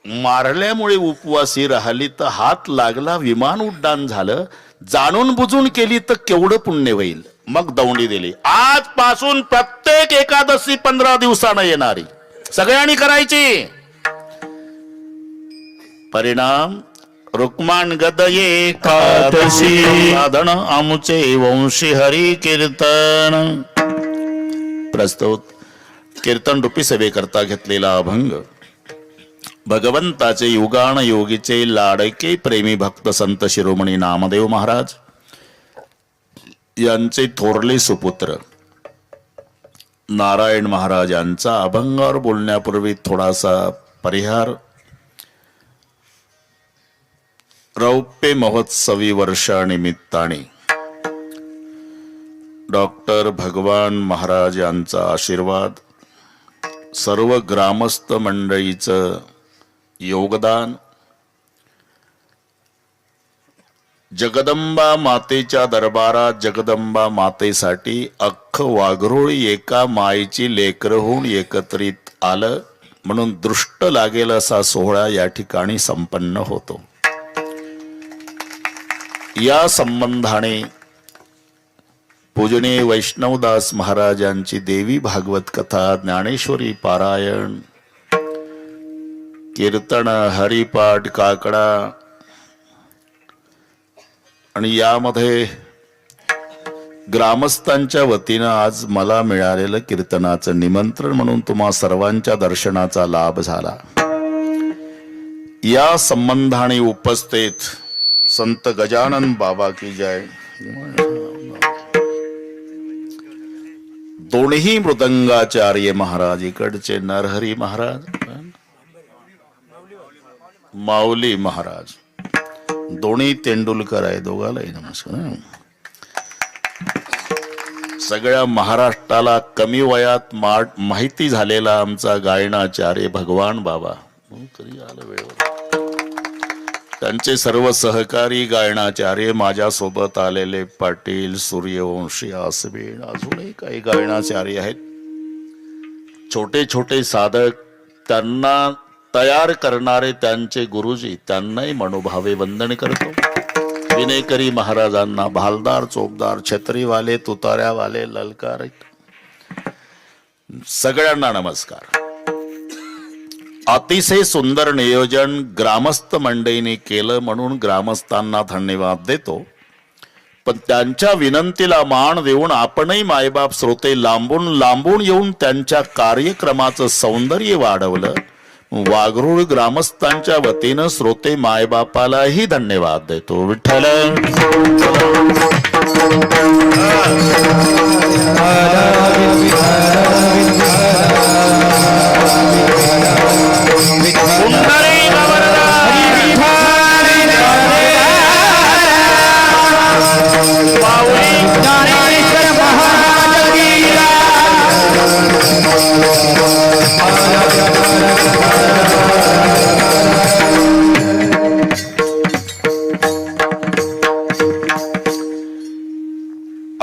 मारल्यामुळे उपवासी राहिली तर हात लागला विमान उड्डाण झालं, जाणून बुजून केली तर केवढं पुण्य होईल. मग दौंडी दिली. आजपासून प्रत्येक एकादशी 15 दिवसानं येणारी सगळ्यांनी करायची. परिणाम रुक्माण गदये एकादशी साधन आमुचे वंशी हरी कीर्तन. प्रस्तुत कीर्तन रूपी सेवेकरता घेतलेला अभंग भगवंताचे युगान योगीचे लाडके प्रेमी भक्त संत शिरोमणी नामदेव महाराज यांचे थोरले सुपुत्र नारायण महाराज यांचा अभंगावर बोलण्यापूर्वी थोडासा परिहार. रौप्य महोत्सवी वर्षानिमित्ताने डॉक्टर भगवान महाराज यांचा आशीर्वाद, सर्व ग्रामस्थ मंडळीचं योगदान, जगदंबा मातेच्या दरबारात जगदंबा मातेसाठी अख्खं वाघरोळी एका मायेची लेकरं होऊन एकत्रित आलं म्हणून दृष्ट लागेल असा सोहळा या ठिकाणी संपन्न होतो. या संबंधाने पूजनीय वैष्णवदास महाराजांची देवी भागवत कथा, ज्ञानेश्वरी पारायण, कीर्तन, हरिपाठ, काकडा आणि यामध्ये ग्रामस्थांच्या वतीनं आज मला मिळालेलं कीर्तनाचं निमंत्रण म्हणून तुम्हा सर्वांच्या दर्शनाचा लाभ झाला. या संबंधाने उपस्थित संत गजानन बाबा की जय. दोन्ही मृदंगाचार्य महाराज, इकडचे नरहरी महाराज, माऊली महाराज, दोन्ही तेंडुलकर आहे, दोघालाही नमस्कार. सगळ्या महाराष्ट्राला कमी वयात माहिती झालेला आमचा गायनाचार्य भगवान बाबा, कधी आलं वेळेवर. त्यांचे सर्व सहकारी गायनाचार्य, माझ्यासोबत आलेले पाटील, सूर्यवंशी, आसबेड, अजूनही काही गायनाचार्य आहेत. छोटे छोटे साधक, त्यांना तयार करणारे त्यांचे गुरुजी, त्यांनाही मनोभावे वंदन करतो. विनेकरी महाराजांना, भालदार, चोपदार, छत्रीवाले, तुताऱ्यावाले, ललकार, सगळ्यांना नमस्कार. अतिशय सुंदर नियोजन ग्रामस्थ मंडळीने केलं म्हणून ग्रामस्थांना धन्यवाद देतो. पण त्यांच्या विनंतीला मान देऊन आपणही मायबाप श्रोते लांबून लांबून येऊन त्यांच्या कार्यक्रमाचं सौंदर्य वाढवलं. वाघरूळ ग्रामस्थांच्या वतीनं श्रोते मायबापालाही धन्यवाद देतो. विठ्ठल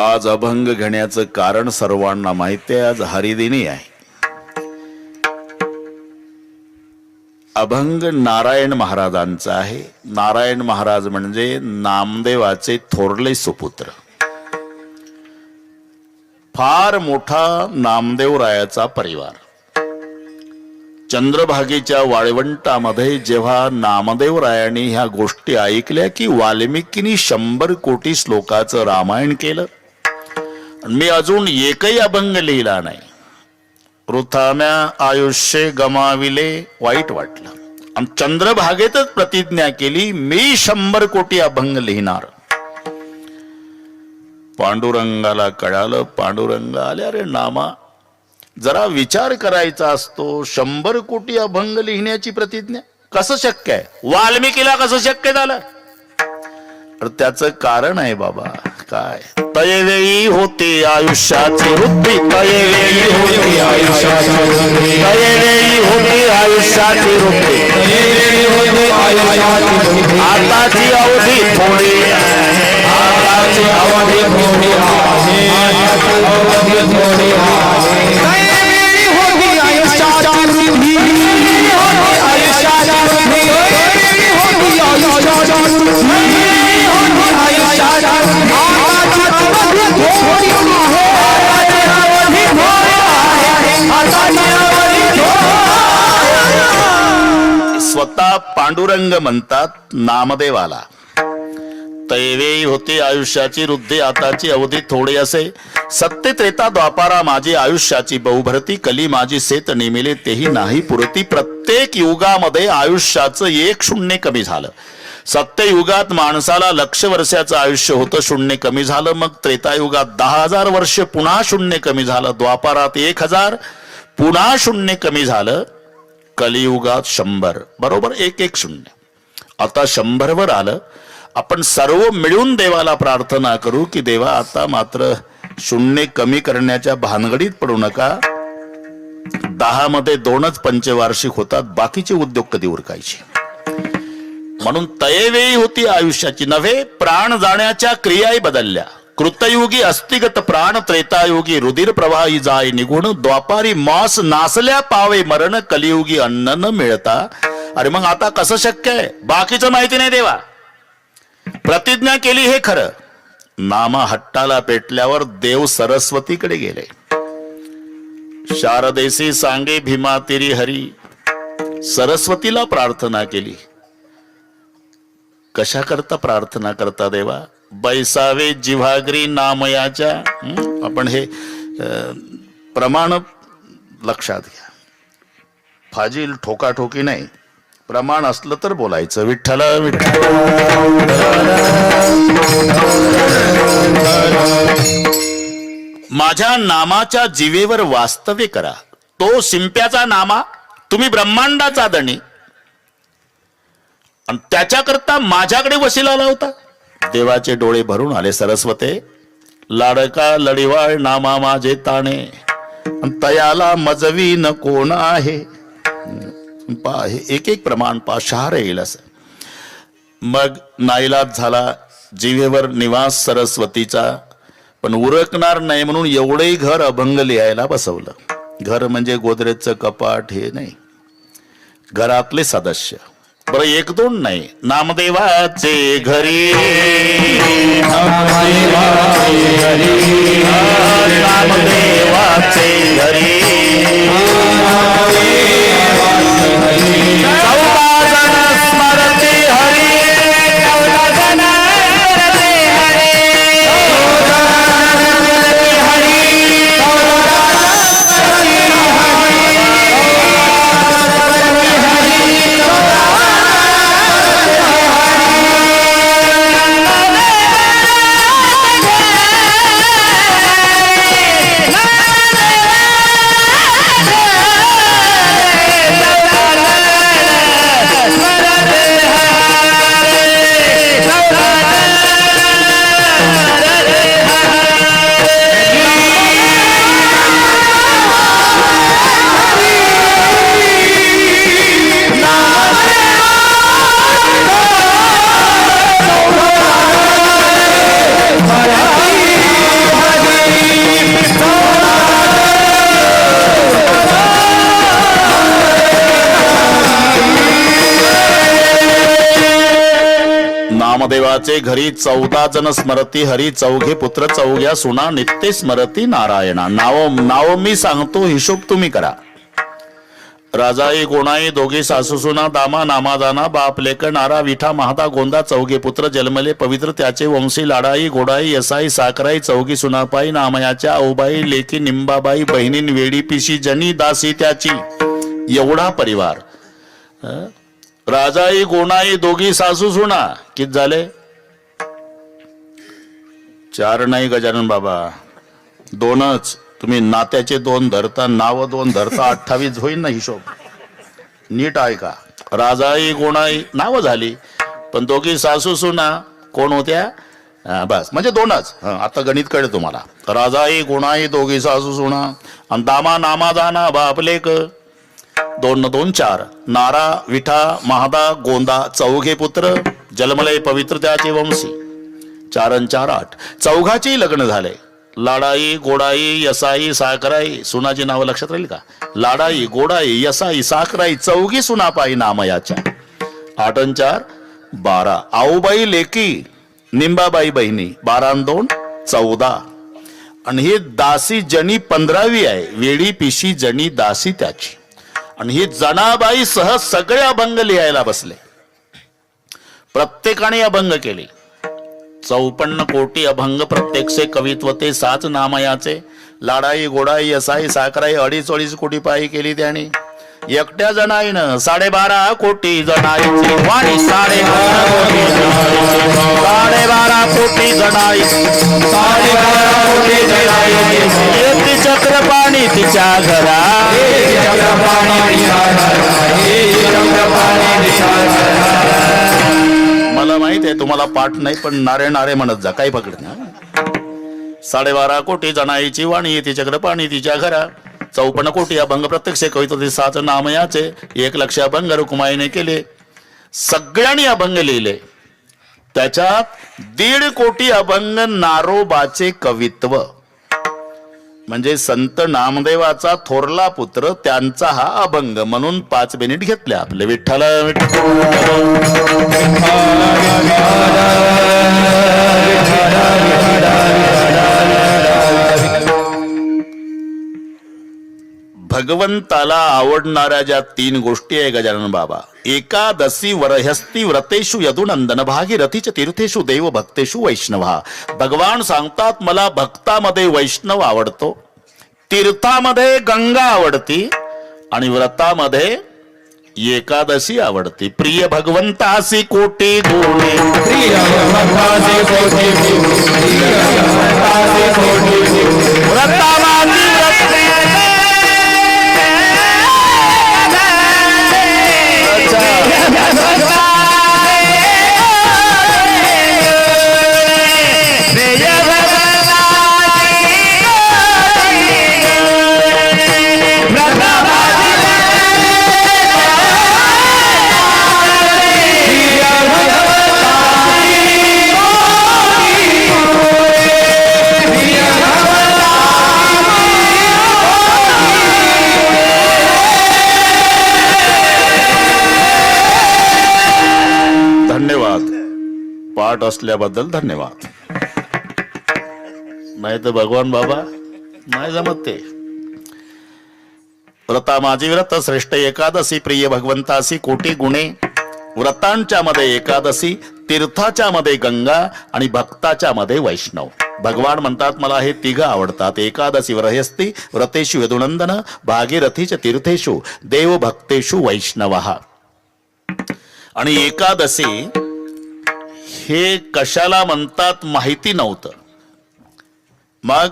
आज अभंग घेण्याचं कारण सर्वांना माहिती आहे. आज हरिदिनी आहे. अभंग नारायण महाराजांचा आहे. नारायण महाराज म्हणजे नामदेवाचे थोरले सुपुत्र. फार मोठा नामदेवरायाचा परिवार. चंद्रभागेच्या वाळवंटामध्ये जेव्हा नामदेवरायांनी ह्या गोष्टी ऐकल्या की वाल्मिकीनी 100 कोटी श्लोकाचं रामायण केलं, मी अजून एकही अभंग लिहिला नाही, वृथाम्या आयुष्य गमाविले, वाईट वाटलं. आणि चंद्रभागेतच प्रतिज्ञा केली, मी 100 कोटी अभंग लिहिणार. पांडुरंगाला कळालं. पांडुरंग आले, अरे नामा, जरा विचार करायचा असतो. 100 कोटी अभंग लिहिण्याची प्रतिज्ञा कसं शक्य आहे? वाल्मिकीला कसं शक्य झालं? तर त्याचं कारण आहे बाबा. काय? तयवेळी होते आयुष्याची वृत्ती, तयवेळी होती आयुष्याची वृत्ती, तयवेळी होती आयुष्याची वृत्ती, आताची अवधी थोडी आहे, आताची अवधी थोडी आहे, अवधी थोडी आहे. तयवेळी होती आयुष्याची वृत्ती, आयुष्याची स्वतः पांडुरंग म्हणतात नामदेवाला, तैवेई होती आयुष्याची वृद्धी आताची अवधी थोडी असे, सत्य त्रेता द्वापारा माझी आयुष्याची बहुभरती, कली माझी सेत नेमिले तेही नाही पुरती. प्रत्येक युगामध्ये आयुष्याचं 1 शून्य कमी झालं. सत्ययुगात माणसाला 1,00,000 वर्षाचं आयुष्य होतं, शून्य कमी झालं. मग त्रेतायुगात 10,000 वर्ष पुन्हा शून्य कमी झालं. द्वापारात 1,000 पुन्हा शून्य कमी झालं. कलियुगात 100 बरोबर 1 शून्य. आता 100 वर आलं. आपण सर्व मिळून देवाला प्रार्थना करू की देवा आता मात्र शून्य कमी करण्याच्या भानगडीत पडू नका. 10 मध्ये 2च पंचवार्षिक होतात, बाकीचे उद्योग कधी उरकायचे. म्हणून तयवेळी होती आयुष्याची नव्हे, प्राण जाण्याच्या क्रियाही बदलल्या. कृतयुगी अस्थिगत प्राण, त्रेतायुगी रुधिर प्रवाही जाय निगुण, द्वापारी मांस नासल्या पावे मरण, कलियुगी अन्न न मिळता. अरे मग आता कसं शक्य आहे? बाकीचं माहिती नाही देवा. प्रतिज्ञा केली हे खरं, नामा हट्टाला पेटल्यावर देव सरस्वतीकडे गेले. शारदेसी सांगे भीमा तिरी हरी, सरस्वतीला प्रार्थना केली. कशा करता प्रार्थना करता देवा? बैसावे जिव्हाग्री नामयाच्या. आपण हे प्रमाण लक्षात घ्या. फाजील ठोकाठोकी नाही, प्रमाण असलं तर बोलायचं. विठ्ठल विठ्ठल माझ्या नामाच्या जीवेवर वास्तव्य करा. तो शिंप्याचा नामा, तुम्ही ब्रह्मांडाचा धणी, आणि त्याच्याकरता माझ्याकडे वशिला लावता. देवाचे डोळे भरून आले. सरस्वते लाडका लढिवाळ नामा माझे ताणे, तयाला मजवी न कोण आहे. पा हे एक प्रमाण पा शहार येईल असं. मग नाईलाज झाला, जिवेवर निवास सरस्वतीचा, पण उरकणार नाही म्हणून एवढेही घर अभंग लिहायला बसवलं. घर म्हणजे गोदरेजचं कपाट हे नाही, घरातले सदस्य. बरं 1-2 नाही, नामदेवाचे घरी, नामदेवाचे घरी स्मरते हरी, नामदेवाचे घरी 14 जण स्मरती हरी, चौघे पुत्र चौघ्या सुना नित्य स्मरती नारायणा. नाव मी सांगतो, हिशोब तुम्ही करा. राजाई गोणाई दोघे सासू सुना, दामा नामा दाना बाप लेक नारा विठा महादा गोंदा, चौघे पुत्र जन्मले पवित्र त्याचे वंशी. लाडाई गोडाई यसाई साकराई चौघी सुनापाई, नामयाच्या औबाई लेकी निंबाबाई, बहिणीन वेडी पिशी जनी दासी त्याची. एवढा परिवार. राजाई गोणाई दोघी सासू सुना किती झाले? 4 नाही गजानन बाबा, 2च. तुम्ही नात्याचे 2 धरता, नाव 2 धरता, 28 होईल ना हिशोब. नीट ऐका. राजाई गोणाई नाव झाली, पण दोघी सासू सुना कोण होत्या? बस म्हणजे 2च. आता गणित कळेल तुम्हाला. राजाई गोणाई दोघी सासू सुना, आणि दामा नामा दाना बापलेक, 2 न 2 4. नारा विठा महादा गोंदा चौघे पुत्र जन्मले पवित्र त्याचे वंशी. 4 न 4 8. चौघाची लग्न झाले. लाडाई गोडाई यसाई साकराई. सुनाची नावं लक्षात राहील का? लाडाई गोडाई यसाई साकराई चौघी सुनापाई नामयाच्या. 8 न 4 12. आऊबाई लेकी निंबाबाई बहिणी. 12 न 2 14. आणि ही दासी जनी 15वी आहे. वेडी पिशी जनी दासी त्याची. आणि ही जनाबाई सह सगळे अभंग लिहायला बसले. प्रत्येकाने अभंग केले. 54 कोटी अभंग प्रत्येक से कवित्व ते 7 नामयाचे. लाडाई गोडाई असाई साखराई 2.5 कोटी पायी केली त्याने. एकट्या जनाईनं 12.5 कोटी जनाईची वाणी. 12.5 कोटी जनाई. 12.5 कोटी जनाई. चक्रपाणी तिच्या घरा. मला माहित आहे तुम्हाला पाठ नाही, पण नारे नारे म्हणत जा, काही पकडत ना. 12.5 कोटी जनाईची वाणी येते चक्रपाणी तिच्या घरा. 54 कोटी अभंग प्रत्यक्ष कवित्व 7 नामयाचे. 1 लक्ष अभंग रुक्माईने केले. सगळ्यांनी अभंग लिहिले. त्याच्यात 1.5 कोटी अभंग नारोबाचे कवित्व, म्हणजे संत नामदेवाचा थोरला पुत्र त्यांचा हा अभंग. म्हणून 5 मिनिट घेतले आपले. विठ्ठल भगवंताला आवडणाऱ्या ज्या 3 गोष्टी आहे गजानन बाबा. एकादशी वरहस्ती व्रतेषु यदुनंदन भागीरथीच तीर्थेषु देव भक्तेषु वैष्णवा. भगवान सांगतात मला भक्तामध्ये वैष्णव आवडतो, तीर्थामध्ये गंगा आवडती आणि व्रतामध्ये एकादशी आवडती. प्रिय भगवंतासी कोटी गुणे. प्रिय भगवंतासी कोटी व्रतामांदी व्रते. धन्यवाद. पाठ असल्याबद्दल धन्यवाद. नाही तर भगवान बाबा नाही जमत ते. व्रता माझी व्रत श्रेष्ठ एकादशी. प्रिय भगवंतासी कोटी गुणे. व्रतांच्या मध्ये एकादशी, तीर्थाच्या मध्ये गंगा आणि भक्ताच्या मध्ये वैष्णव. भगवान म्हणतात मला हे 3 आवडतात. एकादशी वरहस्ती व्रतेषु यदुनंदन भागीरथीच तीर्थेषु देव भक्तेषु वैष्णवः. आणि एकादशी हे कशाला म्हणतात माहिती नव्हतं. मग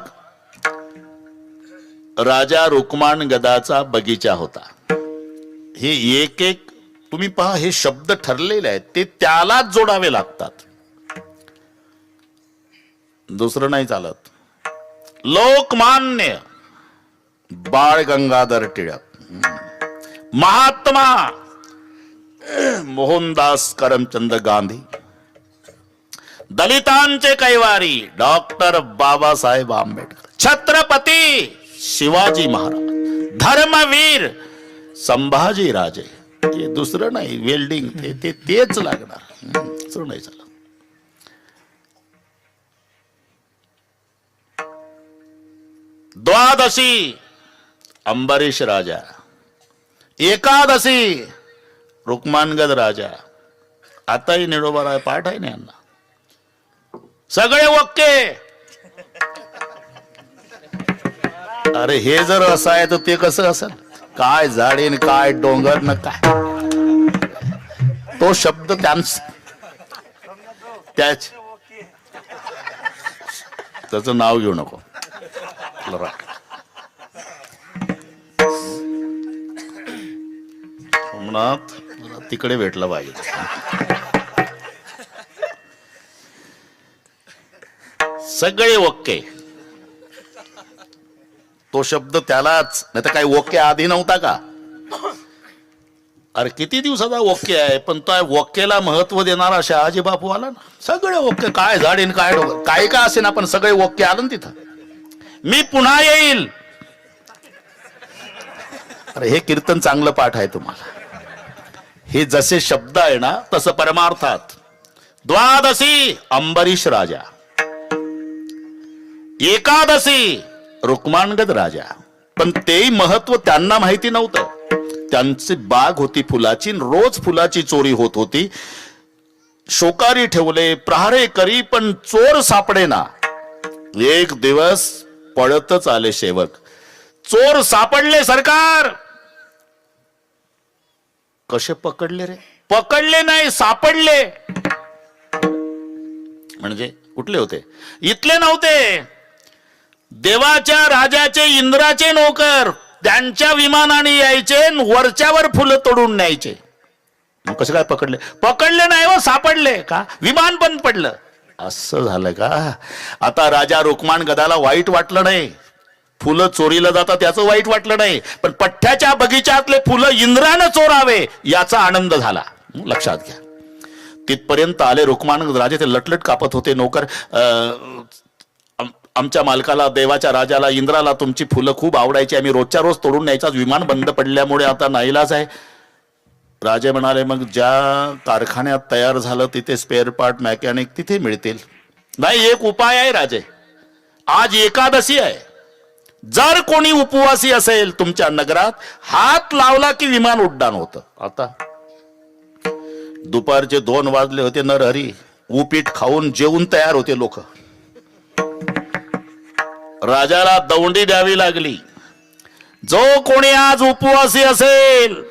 राजा रुक्माण गदाचा बगीचा होता. हे एक एक तुम्ही पहा, हे शब्द ठरलेले आहेत, ते त्यालाच जोडावे लागतात, दुसरं नाही चालत. लोकमान्य बाळ गंगाधर टिळक, महात्मा मोहनदास करमचंद गांधी, दलितांचे कैवारी डॉक्टर बाबासाहेब आंबेडकर, छत्रपती शिवाजी महाराज, धर्मवीर संभाजी राजे. हे दुसरं नाही, वेल्डिंग तेच लागणार, दुसरं नाही चालत. द्वादशी अंबरीश राजा, एकादशी रुक्मानगद राजा. आताही निडोबा पाठ आहे ना यांना, सगळे ओके. अरे हे जर असं आहे तर ते कसं असेल? काय झाडे काय डोंगर न काय, तो शब्द त्याच त्याचं नाव घेऊ नको. सोमनाथ तिकडे भेटला पाहिजे. सगळे ओके, तो शब्द त्यालाच, नाही तर काही ओके आधी नव्हता का? अरे किती दिवसाचा ओके आहे, पण तो ओकेला महत्व देणारा शहाजी बापू आला ना. सगळे ओके, काय झाडीन काय डोंगर काय का असे ना, पण सगळे ओके आलं ना तिथं. मी पुन्हा येईल. अरे हे कीर्तन चांगलं पाठ आहे तुम्हाला. हे जसे शब्द आहे ना तसं परमार्थात. द्वादशी अंबरीश राजा, एकादशी रुक्मानगद राजा. पण तेही महत्व त्यांना माहिती नव्हतं. त्यांची बाग होती फुलाची, रोज फुलाची चोरी होत होती. शोकारी ठेवले, प्रहारे करी, पण चोर सापडे ना. एक दिवस पळतच आले सेवक. चोर सापडले सरकार. कसे पकडले रे? पकडले नाही, सापडले. म्हणजे कुठले होते? इथले नव्हते. देवाच्या राजाचे, इंद्राचे नोकर. त्यांच्या विमानाने यायचे, वरच्यावर फुलं तोडून न्यायचे. मग कसं काय पकडले? पकडले नाही व सापडले. का? विमान बंद पडलं. असं झालं का? आता राजा रुक्माण गदाला वाईट वाटलं नाही. फुलं चोरीला जातात त्याचं वाईट वाटलं नाही, पण पठ्ठ्याच्या बगीच्यातले फुलं इंद्रानं चोरावे याचा आनंद झाला. लक्षात घ्या. तिथपर्यंत आले रुक्माण राजे. ते लटलट कापत होते. नोकर, आमच्या मालकाला, देवाच्या राजाला, इंद्राला तुमची फुलं खूप आवडायची, आम्ही रोजच्या रोज तोडून न्यायचा. विमान बंद पडल्यामुळे आता नाईलाज आहे. राजे म्हणाले, मग ज्या कारखान्यात तयार झालं तिथे स्पेअर पार्ट, मेकॅनिक तिथे मिळतील. नाही, एक उपाय आहे राजे. आज एकादशी आहे. जर कोणी उपवासी असेल तुमच्या नगरात, हात लावला की विमान उड्डाण होतं. आता दुपारचे 2 वाजले होते. नरहरी उपीट खाऊन जेवून तयार होते लोक. राजाला दौंडी द्यावी लागली. जो कोणी आज उपवासी असेल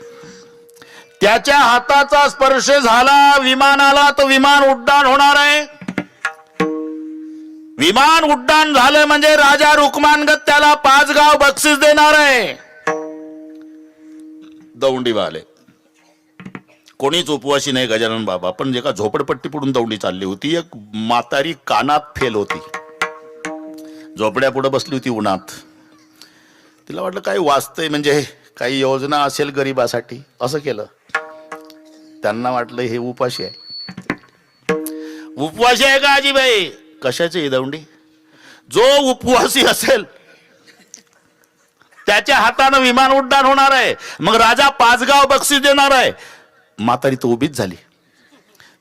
त्याच्या हाताचा स्पर्श झाला विमानाला तर विमान उड्डाण होणार आहे. विमान उड्डाण झालं म्हणजे राजा रुक्मानगत त्याला 5 गाव बक्षीस देणार आहे. दौंडीवाले कोणीच उपवासी नाही गजानन बाबा, पण जे का झोपडपट्टी पडून दौंडी चालली होती. एक म्हातारी कानात फेल होती, झोपड्या पुढे बसली होती उन्हात. तिला वाटलं काही वाचतंय, म्हणजे काही योजना असेल गरिबासाठी. असं केलं. त्यांना वाटलं हे उपाशी आहे. उपवासी आहे का आजीबाई? कशाची ही दौंडी? जो उपवासी असेल त्याच्या हातानं विमान उड्डाण होणार आहे. मग राजा 5 गाव बक्षीस देणार आहे. म्हातारी तर उभीच झाली.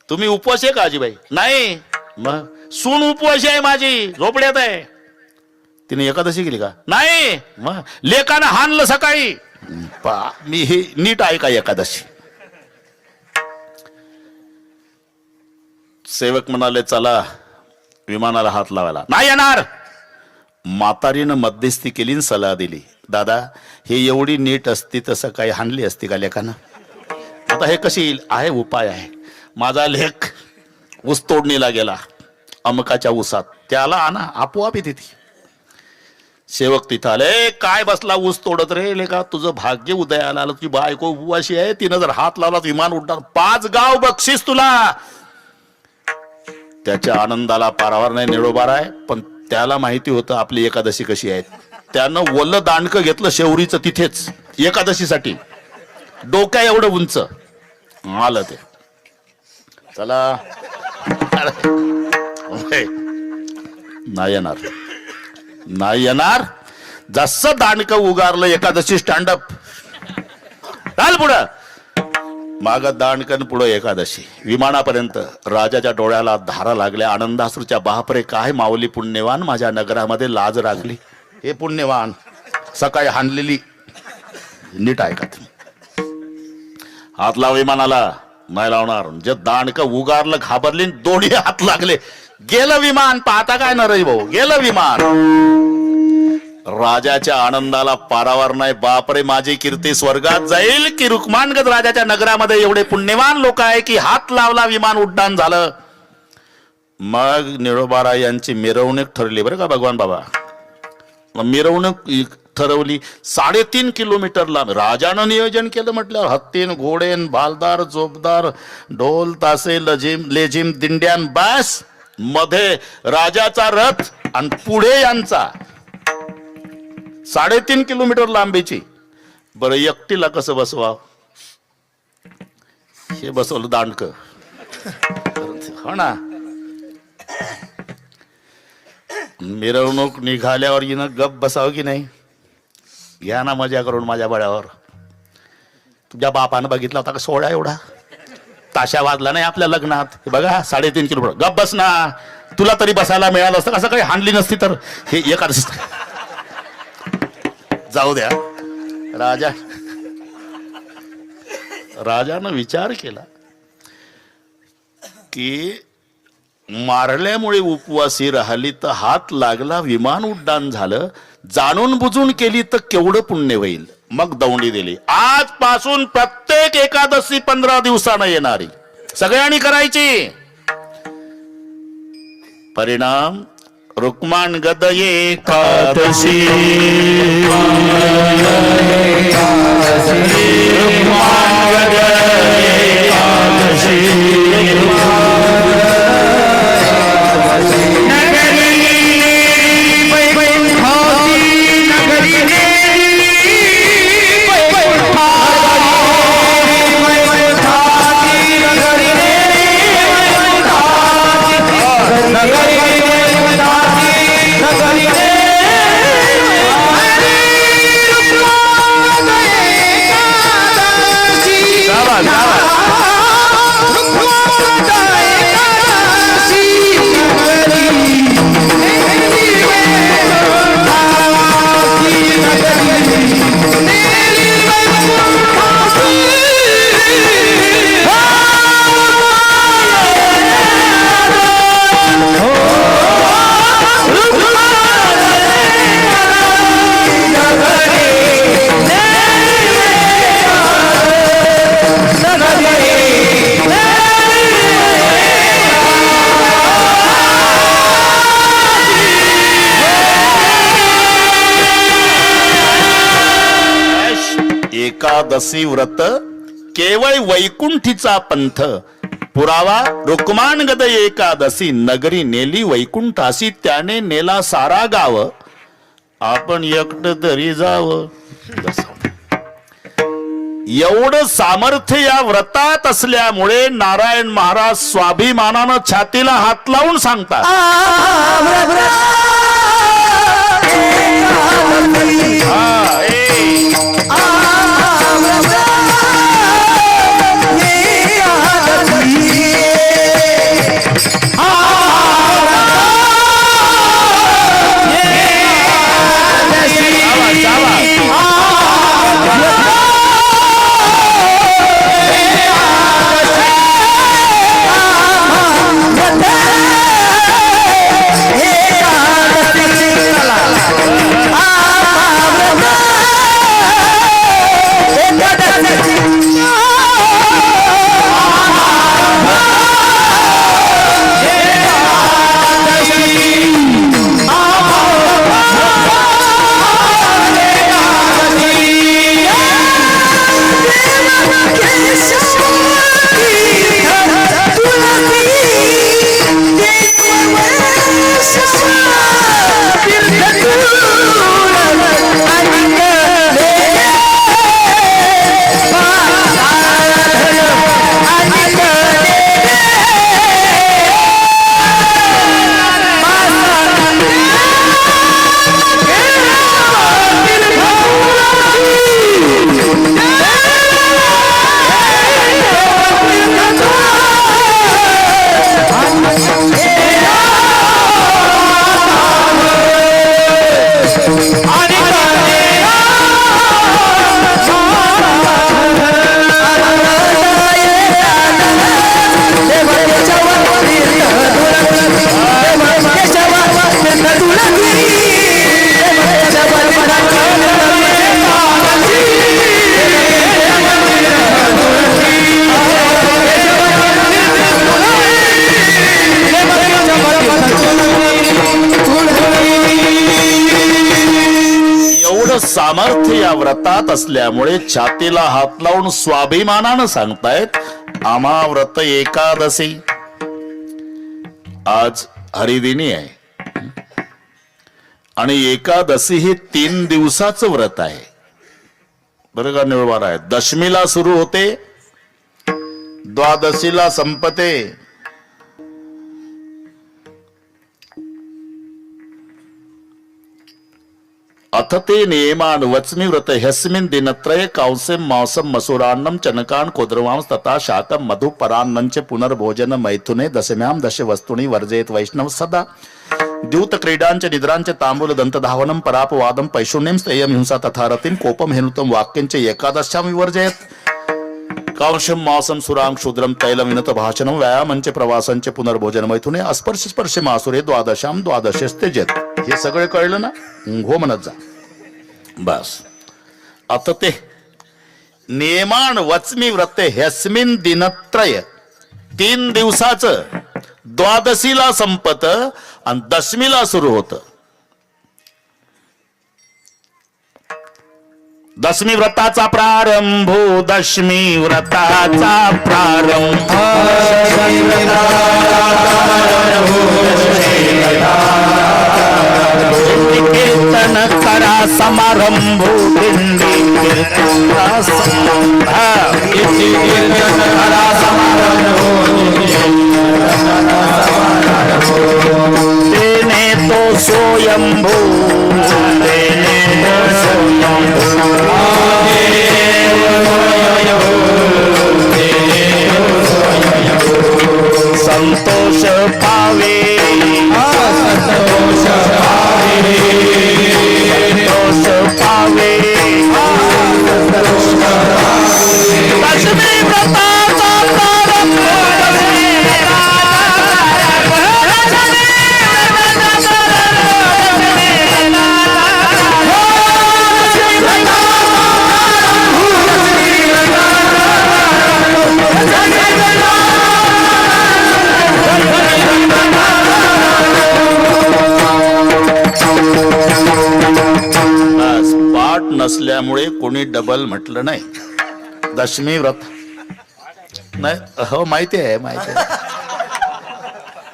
तुम्ही उपवासी आहे का आजीबाई? नाही. मग सून उपवासी आहे माझी, झोपड्यात आहे. तिने एकादशी केली का? नाही. मग लेकानं हाणलं सकाळी. मी हे नीट आहे का एकादशी? सेवक म्हणाले, चला विमानाला हात लावायला. नाही येणार. म्हातारीनं मध्यस्थी केली आणि सल्ला दिली, दादा हे एवढी नीट असती तर सकाळी हाणली असती का लेकानं? आता हे कशी येईल? आहे उपाय आहे. माझा लेख ऊस तोडणीला गेला अमकाच्या ऊसात, त्याला आणा, आपोआप येते ती. सेवक तिथं आले. काय बसला ऊस तोडत रे लेका? तुझं भाग्य उदयाला आलं. तुझी बायको उपवाशी आहे, तिनं जर हात लावला विमान उड्डाण. 5 गाव बक्षीस तुला. त्याच्या आनंदाला पारावार नाही, निरोबार आहे. पण त्याला माहिती होतं आपली एकादशी कशी आहे. त्यानं वल्ल दांडकं घेतलं शेवरीचं तिथेच एकादशीसाठी, डोक्या एवढं उंच आलं ते. चला नाही येणार, नाही येणार. जसं दांडकं उगारलं एकादशी स्टँडअप. चाल पुढं. माग दांडकन पुढं एकादशी. विमानापर्यंत राजाच्या डोळ्याला धारा लागल्या आनंदाश्रूच्या. बापरे काय माऊली पुण्यवान, माझ्या नगरामध्ये लाज राखली. हे पुण्यवान सकाळी हाणलेली. नीट ऐका तुम्ही. हात लाव विमानाला. नाही लावणार. जे दांडकं उगारलं घाबरली, दोन्ही हात लागले. गेलं विमान. पाहता काय नरई भाऊ, गेलं विमान. राजाच्या आनंदाला पारावार नाही. बापरे माझी कीर्ती स्वर्गात जाईल की रुक्मानगत राजाच्या नगरामध्ये एवढे पुण्यवान लोक आहे की हात लावला विमान उड्डाण झालं. मग निळोबाराय यांची मिरवणूक ठरली बरं का भगवान बाबा. मिरवणूक ठरवली 3.5 किलोमीटर लांब. राजानं नियोजन केलं म्हटल्यावर हत्तीन घोडेन भालदार जोबदार ढोल तासे लेझिम दिंड्यान बस. मध्ये राजाचा रथ आणि पुढे यांचा. 3.5 किलोमीटर लांबीची. बरं एकटीला कसं बसवा? हे बसवलं दांडकं. हो ना. मिरवणूक निघाल्यावर हिनं गप बसावं की नाही? घ्या ना मजा करून माझ्या बळ्यावर. तुझ्या बापानं बघितला होता का सोहळा एवढा? ताशा वाजला नाही आपल्या लग्नात. हे बघा 3.5 किलोमीटर. गप बस ना. तुला तरी बसायला मिळालं असतं. कसं काही हाणली नसती तर. हे एकादशी जाऊ द्या. राजा राजानं विचार केला की मारल्यामुळे उपवासी राहिली तर हात लागला, विमान उड्डाण झालं, जाणून बुजून केली तर केवढं पुण्य होईल. मग दौंडी दिली, आजपासून प्रत्येक एकादशी 15 दिवसानं येणारी सगळ्यांनी करायची. परिणाम रुक्माण गद एकादशी, रुक्माण गद एकादशी, एकादशी व्रत केवळ वैकुंठीचा पंथ. पुरावा रुक्माण गद एकादशी, नगरी नेली वैकुंठासी, त्याने नेला सारा गाव, आपण एकट तरी जावं. एवढं सामर्थ्य या व्रतात असल्यामुळे नारायण महाराज स्वाभिमानानं छातीला हात लावून सांगतात, सामर्थ्य या व्रतात असल्यामुळे छातीला हात लावून स्वाभिमानानं सांगतायत, आम्हा व्रत एकादशी. आज हरिदिनी आहे आणि एकादशी हे 3 दिवसाचं व्रत आहे. बरं का, निवडवार आहे. दशमीला सुरू होते, द्वादशीला संपते. अथ ते नियमान वच्मि व्रत ह्यस्मिन् दिनत्रये कांस्यं मांसं मसूरान्नं चनकान् कोद्रवांस तथा शाकं मधु परान्नं च पुनर्भोजन मैथुने दशम्यां दश वस्तूनि वर्जयेत् वैष्णव सदा. द्यूत क्रीडांच निद्रांच तांबूल दंतधावनं परापवादं पैशून्यं स्थेयं हिंसा तथा रतिं कोपं हेनुतं वाक्यंच एकादश्यां विवर्जयेत्. कांशम मासम सुरांग शूद्रम तैलम विनत भाषणम व्यायामंचे प्रवासांचे पुनर्भोजन मैथुने अस्पर्श स्पर्शे मासुरे द्वादशाम द्वादशस्तेजेत. हे सगळे कळलं ना? हो म्हणत जा. बस आता ते नियमान वचमी व्रत ह्यस्मिन दिनत्रय 3 दिवसाचं द्वादशीला संपत आणि दशमीला सुरू होत. दशमी व्रताचा प्रारंभ, दशमी व्रताचा प्रारंभ, कीर्तन करा समारंभ, दिंडी कीर्तन करा समारंभ, तेने तो स्वयंभू, तेने तो स्वयंभू, संतोष पावे, संतोष पावे, संतोष पावे, दशमी व्रताचा प्रारंभ, पाठ नसल्यामुळे कोणी डबल म्हटलं नाही. दशमी व्रत नाही, हो माहिती आहे, माहिती आहे.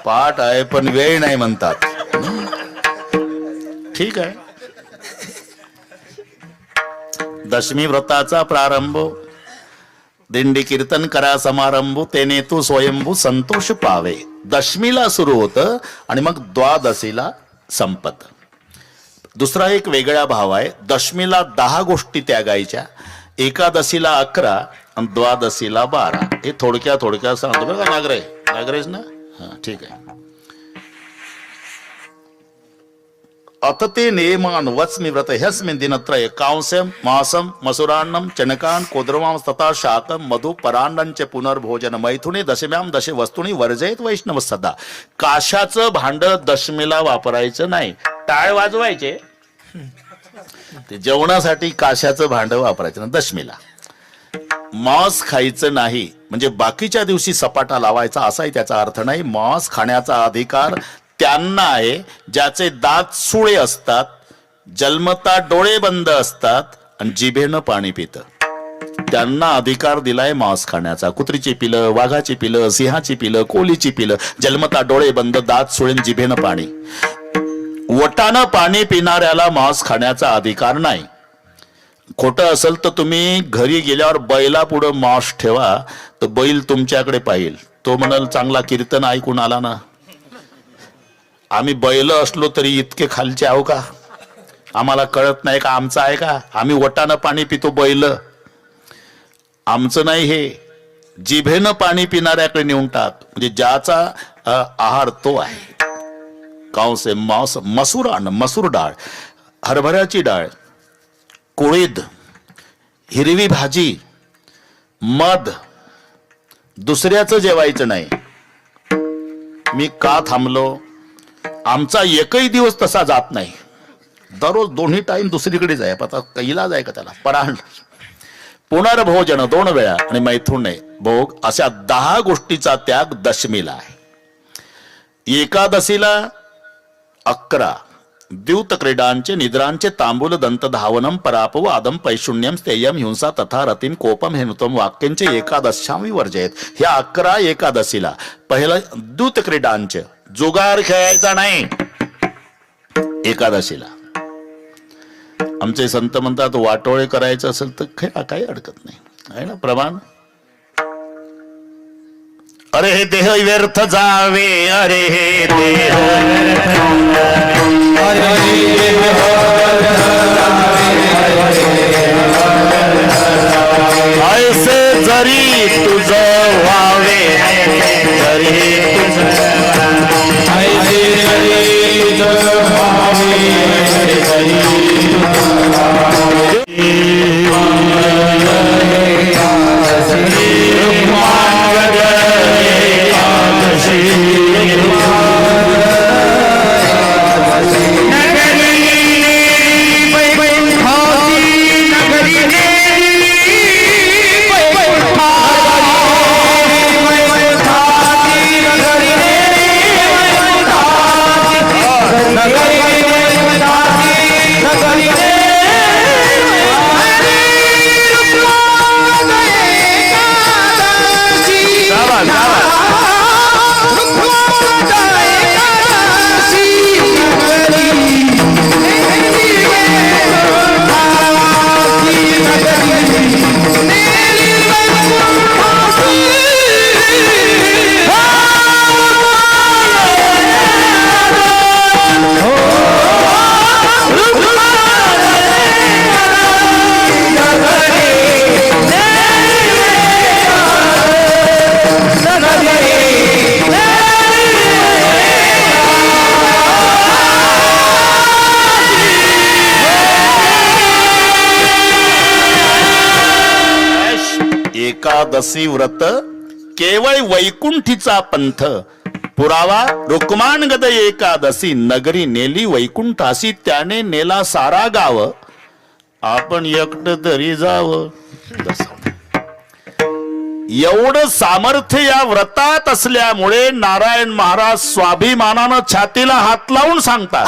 पाठ आहे पण वेळ नाही म्हणतात. ठीक आहे. दशमी व्रताचा प्रारंभ, दिंडी कीर्तन करा समारंभ, तेने तू स्वयंभू संतोष पावे. दशमीला सुरू होतं आणि मग द्वादशीला संपत. दुसरा एक वेगळा भाव आहे. दशमीला 10 गोष्टी त्यागायच्या, एकादशीला 11 आणि द्वादशीला 12. हे थोडक्या सांगतो बघा. नागरेश ना? हा ठीक आहे. अथ ते नियमान वचमी व्रत ह्यस्मिन् दिनत्रये कांस्यम मासम मसुरान्नम चणकान कोद्रवाम तथा शाकम मधु परांडांचे पुनर्भोजन मैथुने दशम्याम दशे वस्तुनी वर्जयत वैष्णव सदा. काशाचं भांड दशमीला वापरायचं नाही. टाळ वाजवायचे, ते जेवणासाठी काशाचं भांड वापरायचं ना दशमीला. मांस खायचं नाही म्हणजे बाकीच्या दिवशी सपाटा लावायचा असाही त्याचा अर्थ नाही. मांस खाण्याचा अधिकार त्यांना आहे ज्याचे दात सुळे असतात, जन्मता डोळे बंद असतात आणि जिभेनं पाणी पितं. त्यांना अधिकार दिलाय मांस खाण्याचा. कुत्रीची पिलं, वाघाची पिलं, सिंहाची पिलं, कोलीची पिलं, जन्मता डोळे बंद, दात सुळेन, जिभेनं पाणी. वटानं पाणी पिणाऱ्याला मांस खाण्याचा अधिकार नाही. खोटं असेल तर तुम्ही घरी गेल्यावर बैला पुढं मांस ठेवा, तर बैल तुमच्याकडे पाहिल. तो म्हणाल चांगला कीर्तन ऐकून आला ना. आम्ही बैल असलो तरी इतके खालचे आहो का? आम्हाला कळत नाही का आमचं आहे का? आम्ही वटानं पाणी पितो, बैल आमचं नाही. हे जिभेनं पाणी पिणाऱ्याकडे नेऊन टाक, म्हणजे ज्याचा आहार तो आहे. कांसे मांस मसुरान, मसूर डाळ, हरभऱ्याची डाळ, कुळीद, हिरवी भाजी, मध, दुसऱ्याचं जेवायचं नाही. मी का थांबलो? आमचा एकही दिवस तसा जात नाही. दररोज 2 टाइम दुसरीकडे जाय. आता कैला जाय का त्याला? परांड, पुनर्भोजन 2 वेळा आणि मैथुने भोग, अशा 10 गोष्टीचा त्याग दशमीला आहे. एकादशीला 11 द्यूत क्रीडांचे, निद्रांचे, तांबूल, दंत धावनम, परापव, आदम, पैशून्यम, स्थेयम, हिंसा, तथा रतिम, कोपम हे नुतम वाक्यांचे एकादशामी वर्जयत. ह्या 11 एकादशीला. पहिलं द्यूत क्रीडांचे, जुगार खेळायचा नाही एकादशीला. आमचे संत म्हणतात वाटोळे करायचं असेल तर खेळा, काही अडकत नाही, आहे ना प्रमाण. अरे हे देह व्यर्थ जावे, अरे हे देह ऐसे जरी तुझं व्हावे, जरी तुझं एकादशी व्रत केवळ वैकुंठीचा पंथ पुरावा रुक्माण गद एकादशी नगरी नेली वैकुंठासी त्याने नेला सारा गाव आपण एकट तरी जावं. एवढं सामर्थ्य या व्रतात असल्यामुळे नारायण महाराज स्वाभिमानानं छातीला हात लावून सांगतात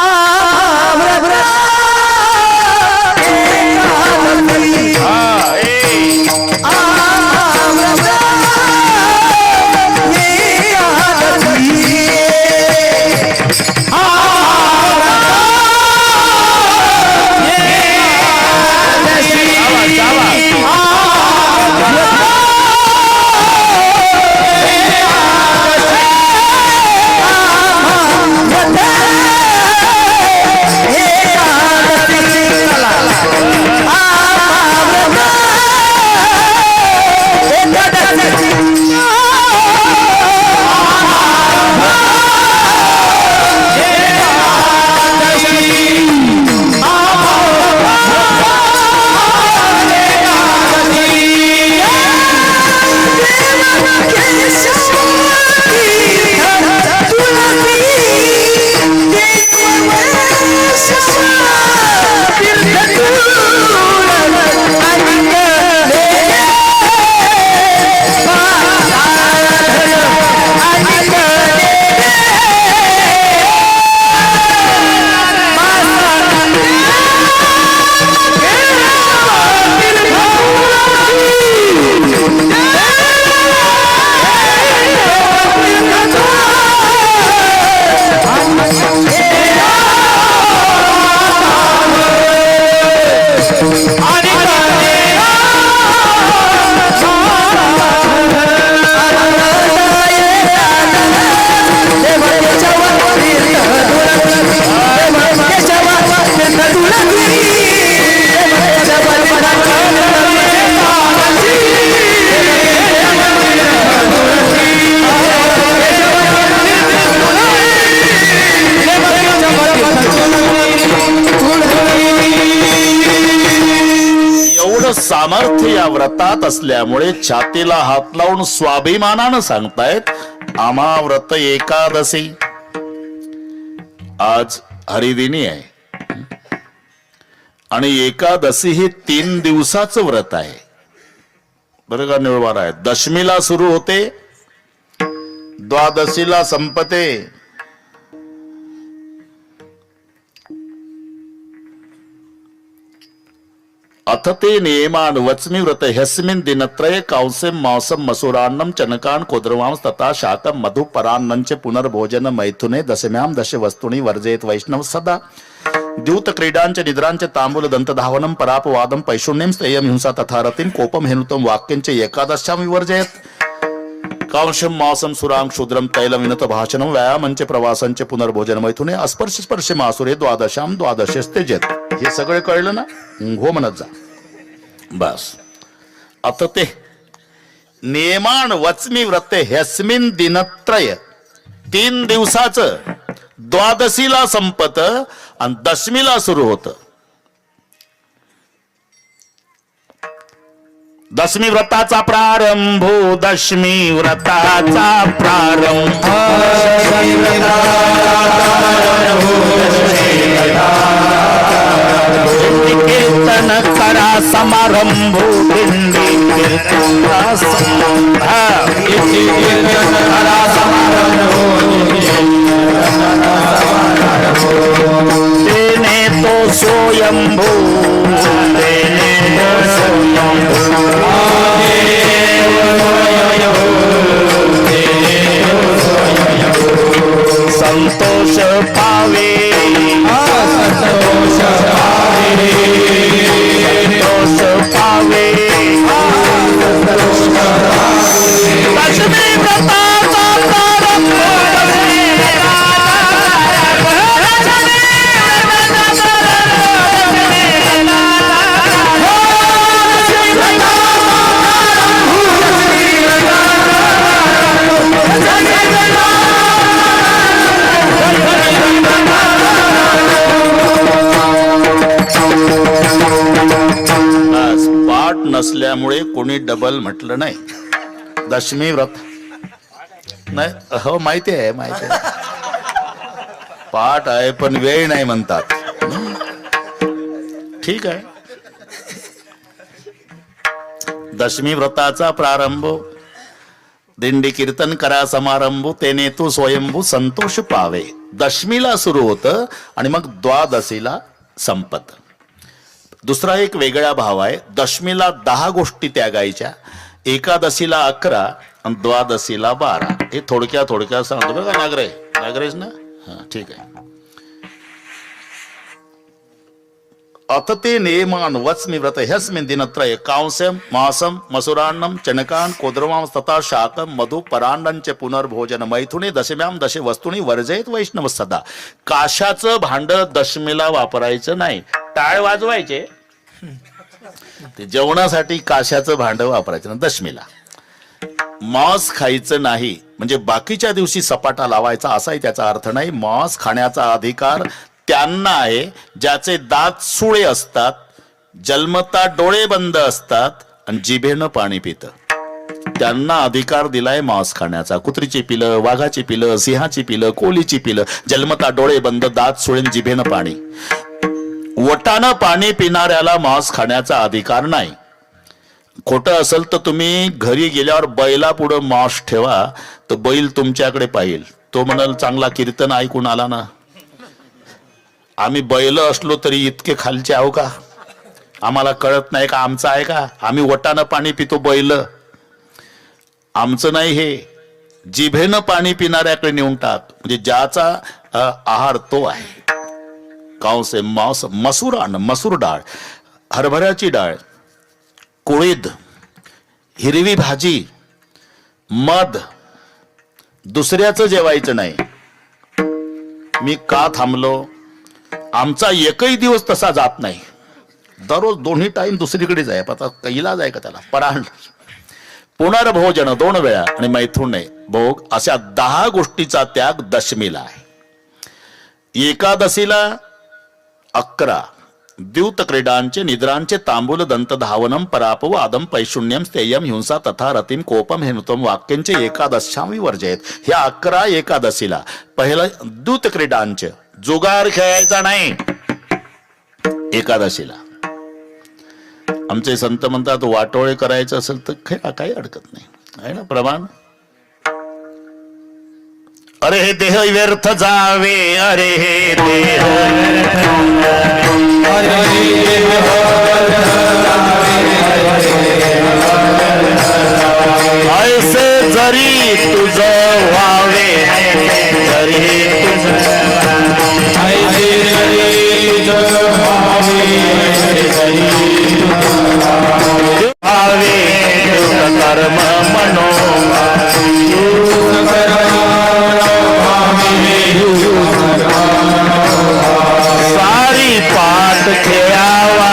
सामर्थ्य या व्रतात असल्यामुळे छातीला हात लावून स्वाभिमानानं सांगतायत आम्हा व्रत एकादशी. आज हरिदिनी आहे आणि एकादशी हे 3 दिवसाचं व्रत आहे बरं का. निळवार आहे. दशमीला सुरू होते द्वादशीला संपते. अथ ते नियमान वच्मि व्रत ह्यस्मिन् दिनत्रये कांस्यं मांसं मसूरान्नं चनकान् कोद्रवांस तथा शाकं मधु परान्नञ्च पुनर्भोजन मैथुने दशम्यां दश वस्तूनि वर्जयेत् वैष्णव सदा. द्यूत क्रीडांच निद्रांच तांबूल दंतधावनं परापवादं पैशून्यं स्तेयं हिंसा तथा रतिं कोपं हेनुतं वाक्यंच एकादश्यां विवर्जयेत्. कांशं मांसं सुरां क्षुद्रं तैलं विनत भाषणं व्यायामंच प्रवासंच पुनर्भोजन मैथुने अस्पर्श स्पर्श मासुरे द्वादशां द्वादशस्तेजेत. हे सगळे कळलं ना. हो म्हणत जा बस. आता ते नियमान वच्मि व्रत ह्यस्मिन् दिनत्रय 3 दिवसाचं द्वादशीला संपत आणि दशमीला सुरू होत. दशमी व्रताचा प्रारंभ दशमी व्रताचा प्रारंभ कीर्तन करा समारंभ दिंडी कीर्तन करा समारंभ देने तो स्वयंभू देने तो स्वयंभू संतोष पावे संतोष पावे संतोष पावे दशमी व्रताचा प्रारंभ नसल्यामुळे कोणी डबल म्हटलं नाही. दशमी व्रत नाही हो माहिती आहे पाठ आहे पण वेळ नाही म्हणतात. ठीक आहे. दशमी व्रताचा प्रारंभ दिंडी कीर्तन करा समारंभ तेने तू स्वयंभू संतोष पावे. दशमीला सुरू होतं आणि मग द्वादशीला संपत. दुसरा एक वेगळा भाव आहे. दशमीला 10 गोष्टी त्यागायच्या, एकादशीला 11 आणि द्वादशीला 12. हे थोडक्यात सांगतो बघा. नागरेश ना, हा ठीक आहे. अथ ते नियमान वच्मि व्रत ह्यस्मिन् दिनत्रये कांस्यं मासं मसुरान्नं चणकान् कोद्रवां तथा शाकं मधु परान्नं च पुनर्भोजन मैथुने दशम्यां दशे वस्तूनि वर्जयेत वैष्णव सदा. काशाचं भांड दशमीला वापरायचं नाही. टाळ वाजवायचे, ते जेवणासाठी काशाचं भांड वापरायचं ना दशमीला. मांस खायचं नाही म्हणजे बाकीच्या दिवशी सपाटा लावायचा असाही त्याचा अर्थ नाही. मांस खाण्याचा अधिकार त्यांना आहे ज्याचे दात सुळे असतात, जन्मता डोळे बंद असतात आणि जिभेनं पाणी पितं. त्यांना अधिकार दिलाय मांस खाण्याचा. कुत्रीची पिलं, वाघाची पिलं, सिंहाची पिलं, कोलीची पिलं, जन्मता डोळे बंद, दात सुळे, जिभेनं पाणी. वटानं पाणी पिणाऱ्याला मांस खाण्याचा अधिकार नाही. खोटं असेल तर तुम्ही घरी गेल्यावर बैला पुढं मांस ठेवा, तर बैल तुमच्याकडे पाहिल. तो म्हणाल चांगला कीर्तन ऐकून आला ना. आम्ही बैल असलो तरी इतके खालचे आहो का? आम्हाला कळत नाही का आमचं आहे का? आम्ही वटानं पाणी पितो, बैल आमचं नाही. हे जिभेनं पाणी पिणाऱ्याकडे नेऊन टाक, म्हणजे ज्याचा आहार तो आहे. कांसे मांस मसूर मसूर डाळ, हरभऱ्याची डाळ, कुळीद, हिरवी भाजी, मध, दुसऱ्याचं जेवायचं नाही. मी का थांबलो? आमचा एकही दिवस तसा जात नाही. दररोज दोन्ही टाइम दुसरीकडे जाय. आता इलाज आहे का त्याला? पराण, पुनर्भोजन 2 वेळा आणि मैथुन भोग, अशा 10 गोष्टीचा त्याग दशमीला आहे. एकादशीला 11 द्यूत क्रीडांचे निद्रांचे तांबूल दंत धावनम परापवादम पैशून्यम स्थेयम हिंसा तथा रतिम कोपम हेनुतम वाक्यांचे एकादशामी वर्जयत. ह्या 11 एकादशीला. पहिलं द्यूत क्रीडांचे, जुगार खेळायचा नाही एकादशीला. आमचे संत म्हणतात वाटोळे करायचं असेल तर खेळा, काही अडकत नाही, आहे ना प्रमाण. अरे हे देह व्यर्थ जावे, अरे हे देह ऐसे जरी तुझं व्हावे, जरी कर्म मनो सारी पाठ खेळावा,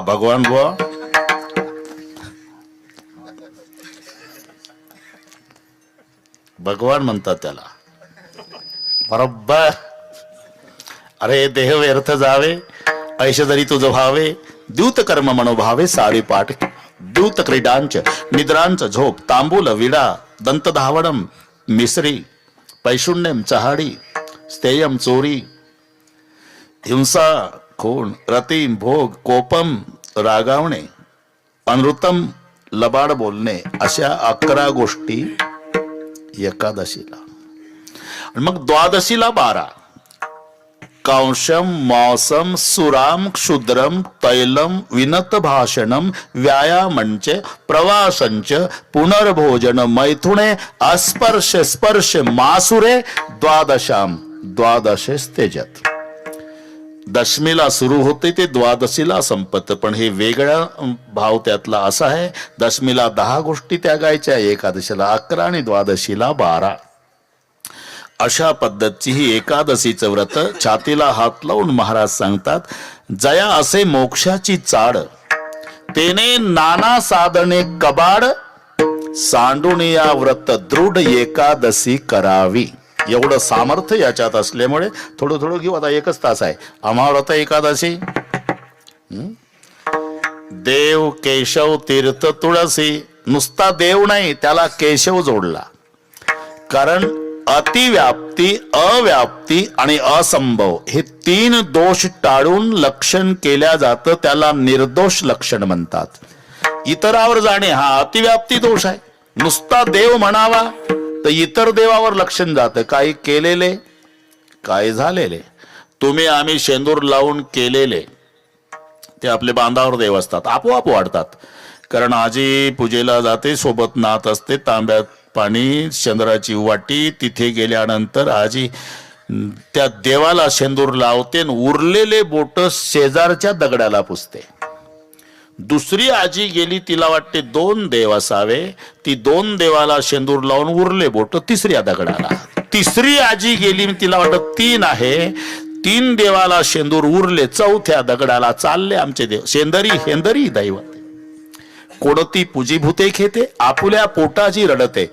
भगवान बुवा भगवान म्हणतात त्याला बरोबर. अरे देह व्यर्थ जावे, ऐश जरी तुझ भावे, द्यूत कर्म मनोभावे सारी पाठ. द्यूत क्रीडांच निद्रांच झोप, तांबूल विडा, दंत धावणम मिसरी, पैशुण्यम चहाडी, स्थेयम चोरी, हिंसा खून, रतीम भोग, कोपम रागावणे, अनृतम लबाड बोलणे, अशा 11 गोष्टी एकादशीला. आणि मग द्वादशीला 12. कांशम मांसम सुराम क्षुद्रम तैलम विनत भाषणम व्यायामंच प्रवासंच पुनर्भोजन मैथुने अस्पर्श स्पर्श मासुरे द्वादशाम द्वादशे तेजत. दशमीला सुरू होते ते द्वादशीला संपत. पण हे वेगळा भाव त्यातला असा आहे, दशमीला 10 गोष्टी त्यागायच्या, एकादशीला 11 आणि द्वादशीला 12. अशा पद्धतीची ही एकादशीचं व्रत. छातीला हात लावून महाराज सांगतात, जया असे मोक्षाची चाड, तेने नाना साधने कबाड, सांडून या व्रत दृढ एकादशी करावी. एवढं सामर्थ्य याच्यात असल्यामुळे थोडं थोडं घेऊ. आता 1च तास आहे. आम्हा व्रत एकादशी. देव केशव तीर्थ तुळसी. नुसता देव नाही, त्याला केशव जोडला. कारण अतिव्याप्ती, अव्याप्ती आणि असंभव हे 3 दोष टाळून लक्षण केल्या जातं. त्याला निर्दोष लक्षण म्हणतात. इतरावर जाणे हा अतिव्याप्ती दोष आहे. नुसता देव म्हणावा तर इतर देवावर लक्षण जातं. काही केलेले, काही झालेले. तुम्ही आम्ही शेंदूर लावून केलेले ते आपले बांधावर देव असतात, आपोआप वाढतात. कारण आजी पूजेला जाते, सोबत नात असते, तांब्यात पाणी, चंद्राची वाटी. तिथे गेल्यानंतर आजी त्या देवाला शेंदूर लावते, उरलेले बोट शेजारच्या दगडाला पुसते. दुसरी आजी गेली, तिला वाटते 2 देव असावे, ती 2 देवाला शेंदूर लावून उरले बोट तिसऱ्या दगडाला. तिसरी आजी गेली, तिला वाटत 3 आहे, 3 देवाला शेंदूर उरले, 4थ्या दगडाला चालले आमचे देव. शेंदरी हेंदरी दैवत. कोणती पूजीभूते खेते, आपुल्या पोटाची रडते.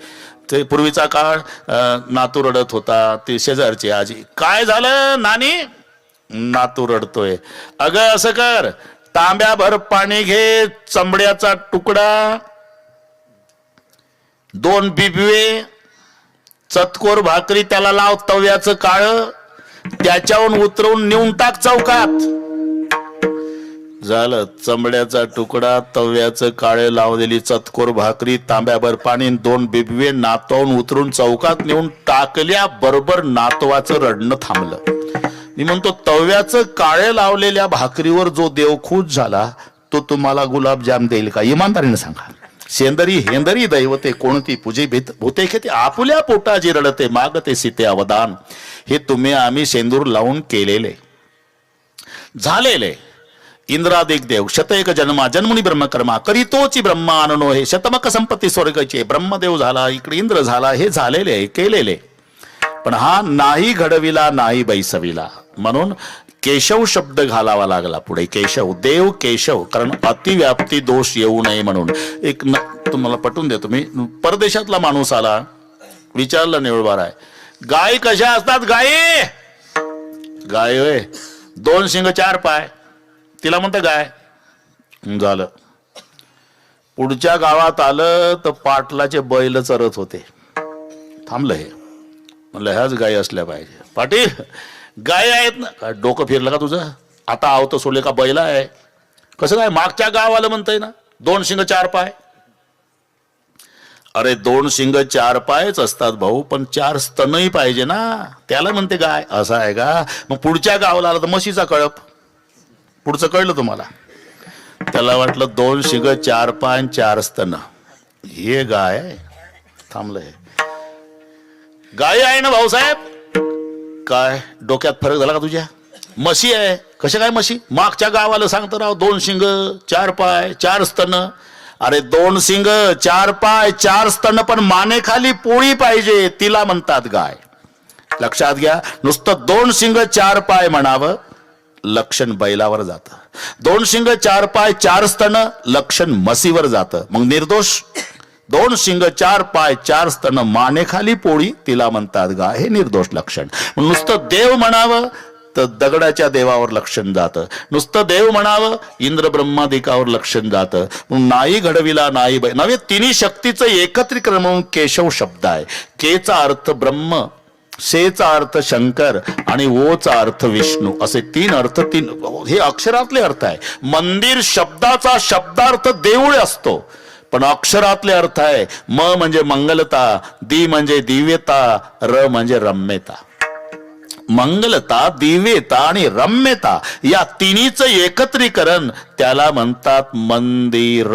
ते पूर्वीचा काळ, नातू रडत होता, ते शेजारची आजी, काय झालं नानी, नातू रडतोय. अगं असं कर, तांब्याभर पाणी घे, चमड्याचा तुकडा, 2 बिबवे, चतकोर भाकरी त्याला लाव, तव्याचं काळ, त्याच्यावरून उतरवून नेऊन टाक चौकात. झालं. चमड्याचा तुकडा, तव्याचं काळे लावलेली चतकोर भाकरी, तांब्याभर पाणी, 2 बिबवे नातवाहून उतरून चौकात नेऊन टाकल्या बरोबर नातवाचं रडणं थांबलं. मी म्हणतो, तव्याचं काळे लावलेल्या भाकरीवर जो देव खुश झाला तो तुम्हाला गुलाबजाम देईल का? इमानदारीने सांगा. शेंदरी हेंदरी दैवते, कोणती पूजे भूते खेते, आपुल्या पोटाची रडते, मागते सीते अवदान. हे तुम्ही आम्ही शेंदूर लावून केलेले, झालेले. इंद्रादिक देव शतएक जन्मा, जन्मुनी ब्रह्मकर्मा, करीतोची ब्रह्माननो हे, शतमक संपत्ती स्वर्गाचे, ब्रह्मदेव झाला, इकडे इंद्र झाला, हे झालेले केलेले. पण हा नाही घडविला, नाही बैसविला, म्हणून केशव शब्द घालावा लागला पुढे. केशव, देव केशव. कारण अतिव्याप्ती दोष येऊ नये म्हणून. एक तुम्हाला पटवून देतो मी. परदेशातला माणूस आला, विचारलं निवळबार आहे, गाय कशा असतात? गाय गाय होय, 2 शिंग 4 पाय. तिला म्हणतं गाय. झालं. पुढच्या गावात आलं तर पाटलाचे बैल चरत होते. थांबलं. हे म्हणलं ह्याच गाय असल्या पाहिजे. पाटील गाय आहेत ना? काय डोकं फिरलं का तुझं? आता आवत सोडले का बैल आहे? कसं काय? मागच्या गावाला म्हणतंय ना 2 शिंग 4 पाय. अरे 2 शिंग 4 पायच असतात भाऊ, पण 4 स्तनही पाहिजे ना, त्याला म्हणते गाय. असं आहे का? मग पुढच्या गावाला आला तर म्हशीचा कळप. पुढचं कळलं तुम्हाला? त्याला वाटलं 2 शिंग 4 पाय 4 स्तन, हे गाय आहे. थांबलं. हे गाय आहे ना भाऊसाहेब? काय डोक्यात फरक झाला का तुझ्या? म्हशी आहे. कशा काय म्हशी? मागच्या गावाला सांगतो राव 2 शिंग 4 पाय 4 स्तन. अरे 2 शिंग 4 पाय 4 स्तन, पण मानेखाली पोळी पाहिजे, तिला म्हणतात गाय. लक्षात घ्या. नुसतं 2 शिंग 4 पाय म्हणावं, लक्षण बैलावर जातं. 2 शिंग 4 पाय 4 स्तन, लक्षण म्हशीवर जातं. मग निर्दोष. 2 शिंग 4 पाय 4 स्तन, मानेखाली पोळी, तिला म्हणतात गाय. हे निर्दोष लक्षण. नुसतं देव म्हणावं तर दगडाच्या देवावर लक्षण जातं. नुसतं देव म्हणावं, इंद्र ब्रह्मादिकावर लक्षण जातं. नाही घडविला, नाही नव्हे, तिन्ही शक्तीचं एकत्रीकरण म्हणून केशव शब्द आहे. केचा अर्थ ब्रह्म, शेचा अर्थ शंकर आणि ओचा अर्थ विष्णू, असे तीन अर्थ, तीन हे अक्षरातले अर्थ आहे. मंदिर शब्दाचा शब्दार्थ देऊळ असतो, पण अक्षरातले अर्थ आहे. म म्हणजे मंगलता, दी म्हणजे दिव्यता, र म्हणजे रम्यता. मंगलता, दिव्यता आणि रम्यता या तिन्हीचं एकत्रीकरण त्याला म्हणतात मंदिर.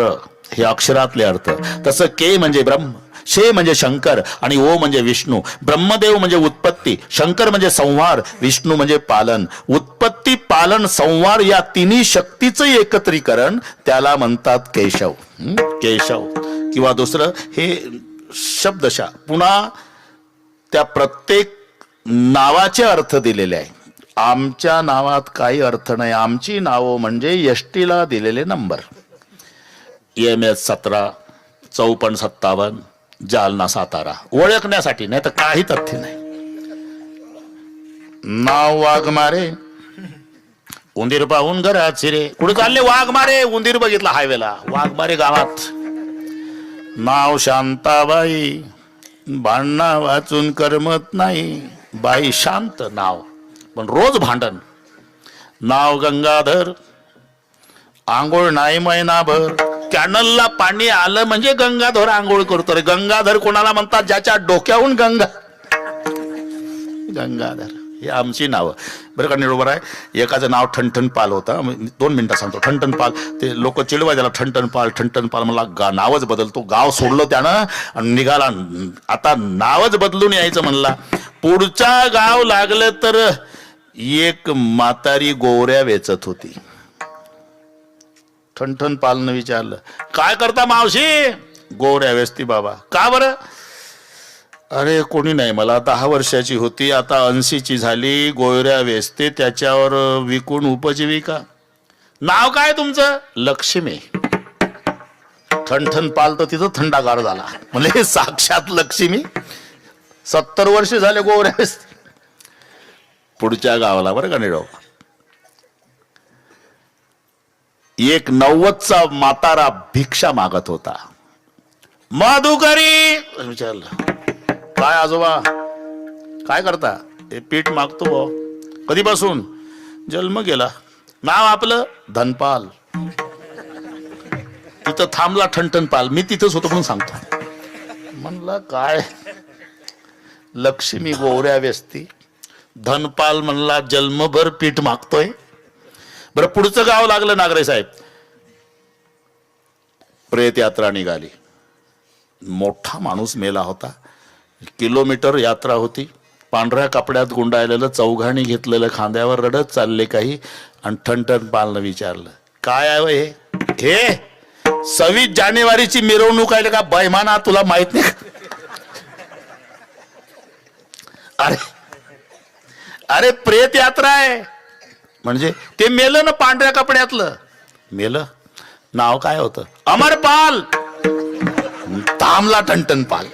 हे अक्षरातले अर्थ. तसं के म्हणजे ब्रह्म, शे म्हणजे शंकर आणि ओ म्हणजे विष्णू. ब्रह्मदेव म्हणजे उत्पत्ती, शंकर म्हणजे संहार, विष्णू म्हणजे पालन. उत्पत्ती, पालन, संहार या तिन्ही शक्तीचं एकत्रीकरण त्याला म्हणतात केशव. केशव किंवा दुसरं हे शब्दशः. पुन्हा त्या प्रत्येक नावाचे अर्थ दिलेले आहे. आमच्या नावात काही अर्थ नाही. आमची नावं म्हणजे यष्टीला दिलेले नंबर. MS 17, 5457, जालना, सातारा, ओळखण्यासाठी, नाही तर काही तथ्य नाही. नाव वाघमारे, उंदीर पाहून घरात शिरे. कुठे चालले? वाघमारे. उंदीर बघितला हायवेला, वाघमारे गावात. नाव शांताबाई, भांडणा वाचून करमत नाही, बाई शांत नाव, पण रोज भांडण. नाव गंगाधर, आंघोळ नाही महिनाभर. कॅनलला पाणी आलं म्हणजे गंगाधर आंघोळ करतो रे. गंगाधर कोणाला म्हणतात? ज्याच्या डोक्याहून गंगा. गंगाधर हे आमची नावं. बरं का, बरोबर आहे. एकाचं नाव ठणठण पाल होतं. 2 मिनिटं सांगतो. ठणठण पाल, ते लोक चिडवा त्याला, ठणठण पाल, ठणठण पाल. मला नावच बदलतो. गाव सोडलं त्यानं आणि निघाला. आता नावच बदलून यायचं म्हणला. पुढच्या गाव लागलं तर एक म्हातारी गोवऱ्या वेचत होती. ठणठण पालनं विचारलं, काय करता मावशी? गोवऱ्या वेचती बाबा. का बरं? अरे कोणी नाही, मला 10 वर्षाची होती, आता 80ची झाली, गोवऱ्या वेचते, त्याच्यावर विकून उपजीविका. नाव काय तुमचं? लक्ष्मी. ठणठण पाल तर तिथं थंडागार झाला. म्हणजे साक्षात लक्ष्मी. 70 वर्ष झाले गोवऱ्या वेचते. पुढच्या गावाला बरं का निरोप, एक 90चा म्हातारा भिक्षा मागत होता. माधुकरी विचारलं, काय आजोबा काय करता? हे पीठ मागतो. कधीपासून? जन्म गेला. नाव आपलं? धनपाल. तिथं थांबला ठणठण पाल. मी तिथंच होतो म्हणून सांगतो. म्हणलं काय लक्ष्मी गोवऱ्या वेचती, धनपाल म्हणला जन्मभर पीठ मागतोय. बरं, पुढचं गाव लागलं नागरे साहेब. प्रेत यात्रा निघाली. मोठा माणूस मेला होता. किलोमीटर यात्रा होती. पांढऱ्या कपड्यात गुंडाळलेलं, चौघाणी घेतलेलं, खांद्यावर रडत चालले काही. आणि ठणठण पालनं विचारलं, काय आहे हे? हे 26 जानेवारीची मिरवणूक आहे का बैमाना, तुला माहित नाही? अरे अरे प्रेत यात्रा आहे. म्हणजे ते मेलं ना पांढऱ्या कपड्यातलं. मेलं. नाव काय होतं? अमरपाल. थांबला ठणठण पाल.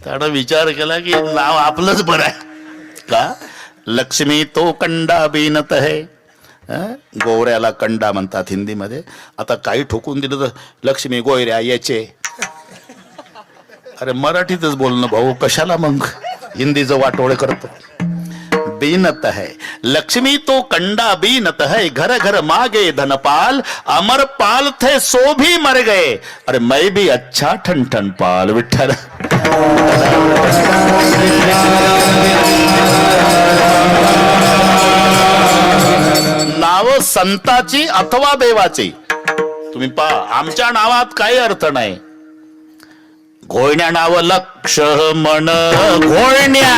त्यानं विचार केला की नाव आपलंच बरं आहे का? लक्ष्मी तो कंडा बीनत है. गोवऱ्याला कंडा म्हणतात हिंदीमध्ये. आता काही ठोकून दिलं तर लक्ष्मी गोयऱ्या याचे. अरे मराठीतच बोलणं भाऊ, कशाला मग हिंदीचं वाटोळे करतो. बीनत है लक्ष्मी तो कंडा बीनत है, घर घर मागे धनपाल, अमरपाल थे सो भी मर गए, अरे मैं भी अच्छा ठनठन पाल. विठ्ठल. नाव संताची अथवा देवाची. तुम्ही पहा, आमच्या नावात काही अर्थ नाही. घोळण्या नाव लक्ष्मण, घोळण्या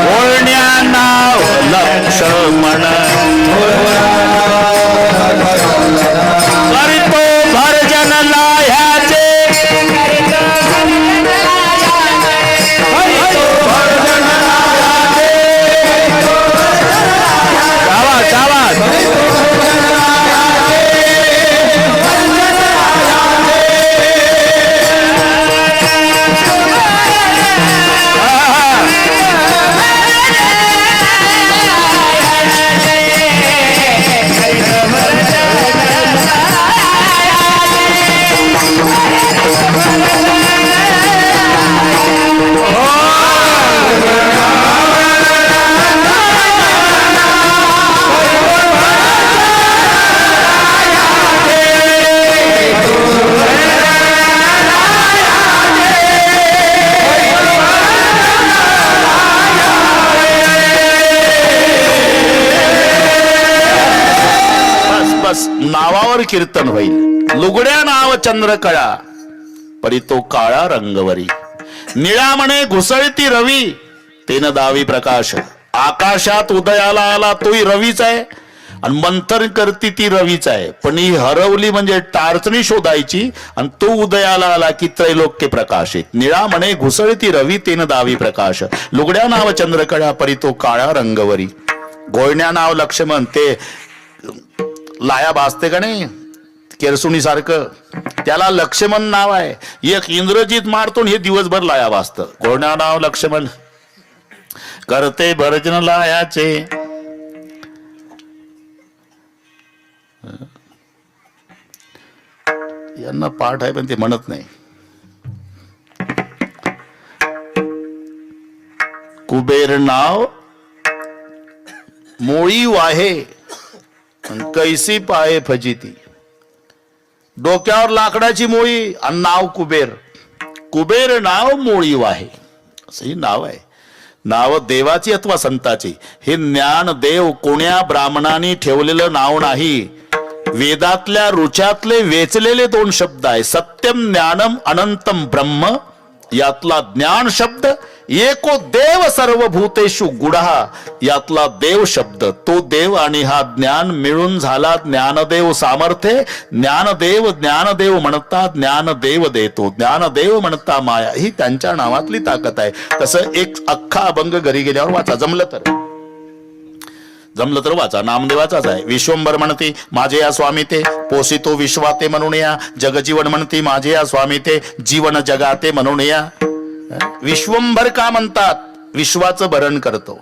घोळण्या नाव लक्ष्मण, करतो भरजन लाह्याचे, आवाज आवाज. कीर्तन होईल. लुगड्या नाव चंद्रकळा परी तो काळा रंगवरी. निळा म्हणे घुसळती रवी तेन दावी प्रकाश. आकाशात उदयाला आला तोही रवीच आहे आणि मंथन करती ती रवीच आहे. पण ही हरवली म्हणजे टारचणी शोधायची आणि तो उदयाला आला की त्रैलोक्य प्रकाशित. निळा म्हणे घुसळती रवी तेन दावी प्रकाश. लुगड्या नाव चंद्रकळा परी तो काळा रंगवरी. घोळण्या नाव लक्ष्मण ते लाया भासते का नाही केरसुणी सारखं त्याला लक्ष्मण नाव आहे. एक इंद्रजीत मारतो हे दिवसभर लाया भासत. घोळण्या नाव लक्ष्मण करते भरजन लायाचे. यांना पाठ आहे पण ते म्हणत नाही. कुबेर नाव मोळी वाहे कैसी पाये फजिती. डोक्यावर लाकडाची मोळी आणि नाव कुबेर. कुबेर नाव मोळी वाहे असंही नाव आहे. नाव देवाची अथवा संताची. हे ज्ञान देव कोण्या ब्राह्मणाने ठेवलेलं नाव नाही. वेदातल्या रुचातले वेचलेले दोन शब्द आहे. सत्यम ज्ञानम अनंतम ब्रह्म यातला ज्ञान शब्द. एको देव सर्वभूतेषु गुढा यातला देव शब्द. तो देव आणि हा ज्ञान मिळून झाला ज्ञानदेव सामर्थ्य. ज्ञानदेव म्हणता ज्ञानदेव देतो. ज्ञानदेव म्हणता माया. ही त्यांच्या नावातली ताकद आहे. तसं एक अख्खा अभंग घरी गेल्यावर वाचा. जमलं तर वाचा. नामदेवाचाच आहे. विश्वंभर म्हणती माझे या स्वामी ते पोसितो विश्वाते म्हणून या. जगजीवन म्हणती माझे या स्वामी ते जीवन जगाते म्हणून या. विश्वंभर का म्हणतात विश्वाचं भरण करतो.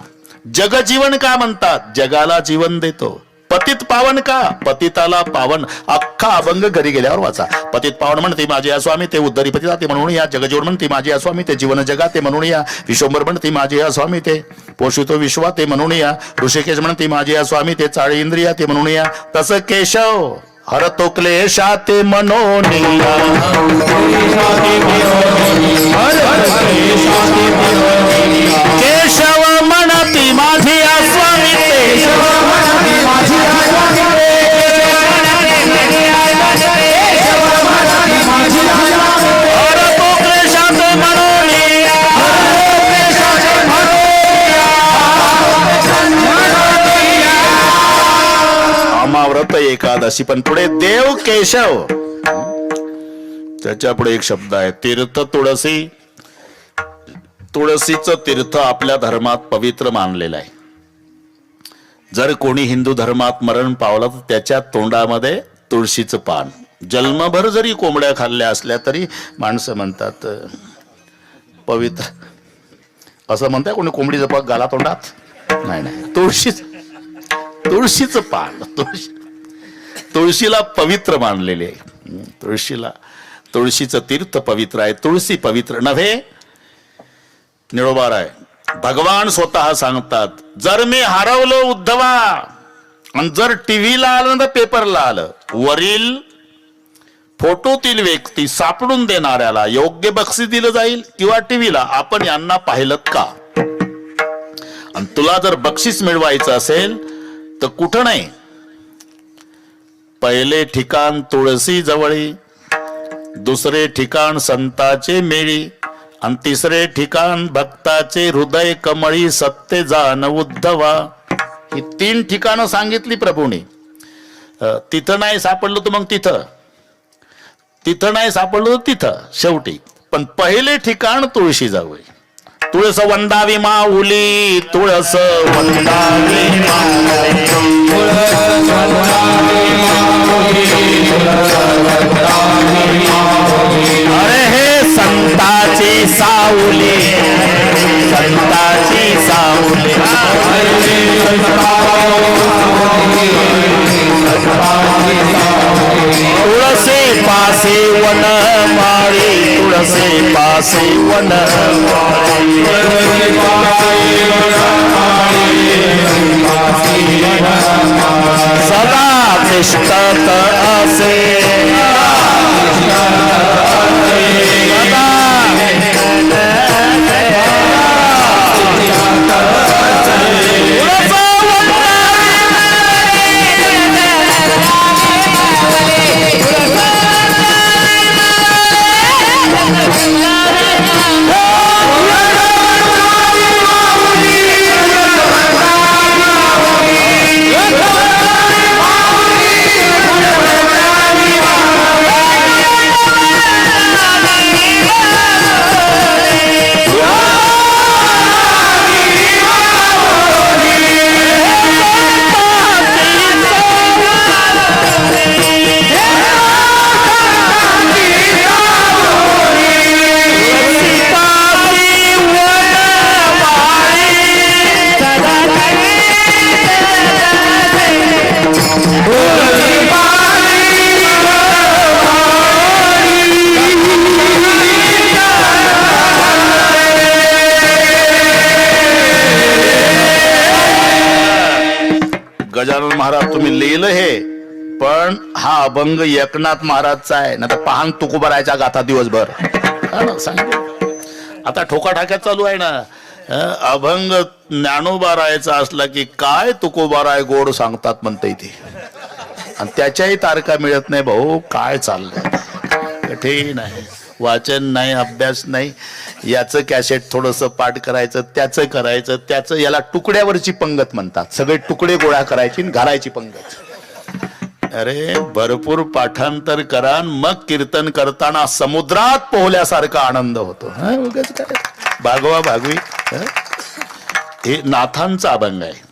जगजीवन का म्हणतात जगाला जीवन देतो. पतित पावन का पतिताला पावन. अख्खा अभंग घरी गेल्यावर वाचा. पतित पावन म्हणते माझे या स्वामी ते उद्धरी पतिताते म्हणून या. जगजीवन म्हणते माझे या स्वामी ते जीवन जगाते म्हणून या. विश्वंभर म्हणते माझे या स्वामी ते पोषितो विश्वाते म्हणून या. ऋषिकेश म्हणते माझे या स्वामी ते चाळी इंद्रिया ते म्हणून या. तसं केशव हरतो क्लेशा ते मनोनिया. केशव म्हणती माझे या स्वामी ते हरतो क्लेशा ते मनोनिया. अमाव्रत एकादशी. पण पुढे देव केशव त्याच्या पुढे एक शब्द आहे तीर्थ तुळसी. तुळशीचं तीर्थ आपल्या धर्मात पवित्र मानलेलं आहे. जर कोणी हिंदू धर्मात मरण पावलं तर त्याच्या तोंडामध्ये तुळशीचं पान. जन्मभर जरी कोंबड्या खाल्ल्या असल्या तरी माणसं म्हणतात पवित्र. असं म्हणताय कोणी कोंबडीचं पाक घाला तोंडात. नाही तुळशीचं पान. तुळशीला पवित्र मानलेले आहे. तुळशीचं तीर्थ पवित्र आहे. तुळशी पवित्र नव्हे. निळोबार आहे. भगवान स्वतः सांगतात जर मी हरवलो उद्धवा आणि जर टीव्हीला आलं तर पेपरला आलं वरील फोटोतील व्यक्ती सापडून देणाऱ्याला योग्य बक्षीस दिलं जाईल किंवा टीव्हीला. आपण यांना पाहिलं का. आणि तुला जर बक्षीस मिळवायचं असेल तर कुठं नाही. पहिले ठिकाण तुळशी जवळी. दुसरे ठिकाण संताचे मेळी. आणि तिसरे ठिकाण भक्ताचे हृदय कमळी. सत्य जाण उद्धवा. ही 3 ठिकाणं सांगितली प्रभूने. तिथं नाही सापडलं तर मग तिथं नाही सापडलं तर तिथं शेवटी. पण पहिले ठिकाण तुळशी जवळ. तुळस वंदावी माऊली. तुळस वंदावी अरे हे संताची सावली. संताची सावली. तुळसे पासे वन माळी. तुळसे पासे वन सदा तिष्ठत असे. गजानन महाराज तुम्ही लिहिलं हे, पण हा अभंग एकनाथ महाराजचा आहे, ना तर पहान तुकोबारायचा गाथा दिवसभर. आता ठोकाठाक्यात चालू आहे ना. अभंग ज्ञानोबा राहायचा असला की काय तुकोबाराय गोड सांगतात म्हणते इथे, आणि त्याच्याही तारखा मिळत नाही. भाऊ काय चाललंय, कठीण आहे. वाचन नाही, अभ्यास नाही. याचं कॅसेट थोडस पाठ करायचं, त्याचं करायचं, त्याचं, याला तुकड्यावरची पंगत म्हणतात. सगळे तुकडे गोळा करायची घालायची पंगत. अरे भरपूर पाठांतर करा, मग कीर्तन करताना समुद्रात पोहल्यासारखा आनंद होतो. उगाच काय भागवा भागवी. हे नाथांचा अभंग आहे.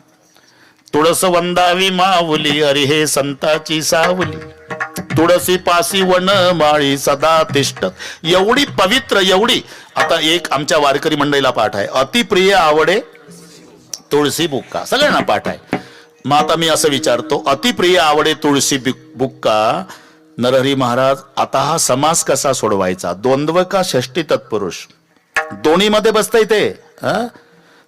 तुळस वंदावी माऊली, अरे हे संताची सावली, तुळसी पासी वन माळी सदा तिष्ठ. एवढी पवित्र, एवढी. आता एक आमच्या वारकरी मंडळीला पाठ आहे, अतिप्रिय आवडे तुळशी बुक्का. सगळ्यांना पाठ आहे. मग आता मी असं विचारतो, अतिप्रिय आवडे तुळशी बुक्का. नरहरी महाराज, आता हा समास कसा सोडवायचा? द्वंद्व का षष्टी तत्पुरुष? दोन्ही मध्ये बसतंय ते.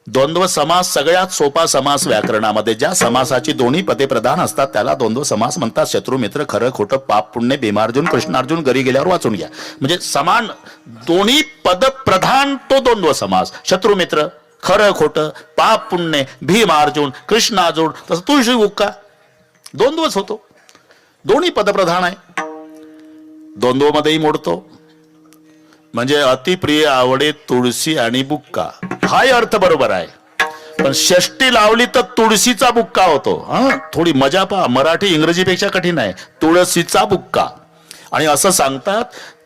द्वंद्व समास सगळ्यात सोपा समास व्याकरणामध्ये. ज्या समासाची दोन्ही पदे प्रधान असतात त्याला द्वंद्व समास म्हणतात. शत्रू मित्र, खरं खोटं, पाप पुण्य, भीमार्जुन कृष्णार्जुन, घरी गेल्यावर वाचून घ्या. म्हणजे समान दोन्ही पद प्रधान तो द्वंद्व समास. शत्रू मित्र, खरं खोटं, पाप पुण्य, भीमार्जुन कृष्णार्जुन, तसं तुळशी बुक्का द्वंद्वच होतो. दोन्ही पदप्रधान आहे, द्वंद्व मध्येही मोडतो. म्हणजे अतिप्रिय आवडे तुळशी आणि बुक्का, हाही अर्थ बरोबर आहे. पण षष्टी लावली तर तुळशीचा बुक्का होतो. थोडी मजा पहा, मराठी इंग्रजीपेक्षा कठीण आहे. तुळशीचा बुक्का. आणि असं सांगतात,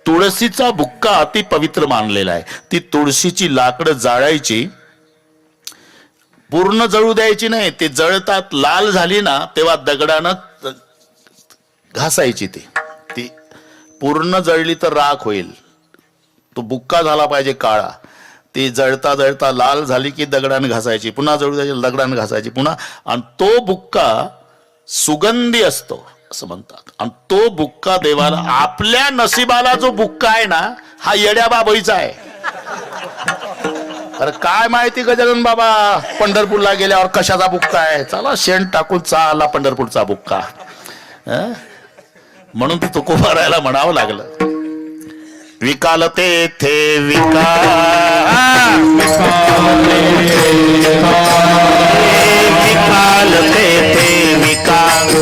तुळशीचा बुक्का अति पवित्र मानलेला आहे. ती तुळशीची लाकडं जाळायची, पूर्ण जळू द्यायची नाही. ते जळतात, लाल झाली ना तेव्हा दगडानं घासायची. ती पूर्ण जळली तर राख होईल. तो बुक्का झाला पाहिजे काळा. ती जळता जळता लाल झाली की दगडानं घासायची, पुन्हा जळू द्यायची, दगडानं घासायची पुन्हा. आणि तो बुक्का सुगंधी असतो असं म्हणतात. आणि तो बुक्का देवाला, आपल्या नशिबाला जो बुक्का आहे ना, हा येड्या बाबळीचा आहे. अरे काय माहिती गजानन बाबा पंढरपूरला गेल्यावर कशाचा बुक्का आहे? चला शेण टाकून चाला पंढरपूरचा बुक्का. म्हणून तू तुकोबारायला म्हणावं लागलं. विकालते थे विकालते थे विकाल,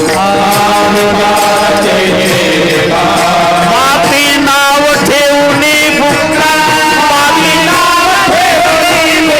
माती नाव ठेवणी बुक्का, माती नाव ठेवणी बुक्का,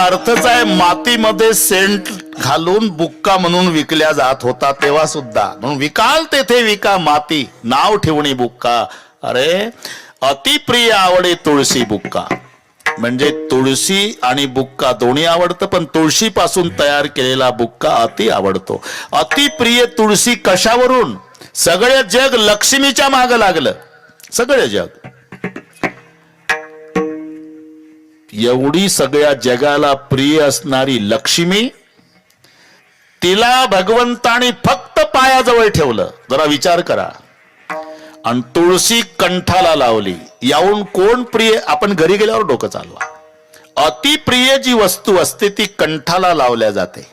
अर्थच आहे. मातीमध्ये सेंट घालून बुक्का म्हणून विकल्या जात होता तेव्हा सुद्धा. म्हणून विकाल तेथे विका माती, नाव ठेवणी बुक्का. अरे अतिप्रिय आवडे तुळशी बुक्का. म्हणजे तुळशी आणि बुक्का दोन्ही आवडतं, पण तुळशी पासून तयार केलेला बुक्का अति आवडतो. अतिप्रिय तुळशी कशावरून? सगळे जग लक्ष्मीच्या माग लागलं. सगळे जग, एवढी सगळ्या जगाला प्रिय असणारी लक्ष्मी, तिला भगवंतानी फक्त पायाजवळ ठेवलं. जरा विचार करा. आणि तुळशी कंठाला लावली. याहून कोण प्रिय? आपण घरी गेल्यावर डोकं चालवा. अतिप्रिय जी वस्तू असते ती कंठाला लावल्या जाते.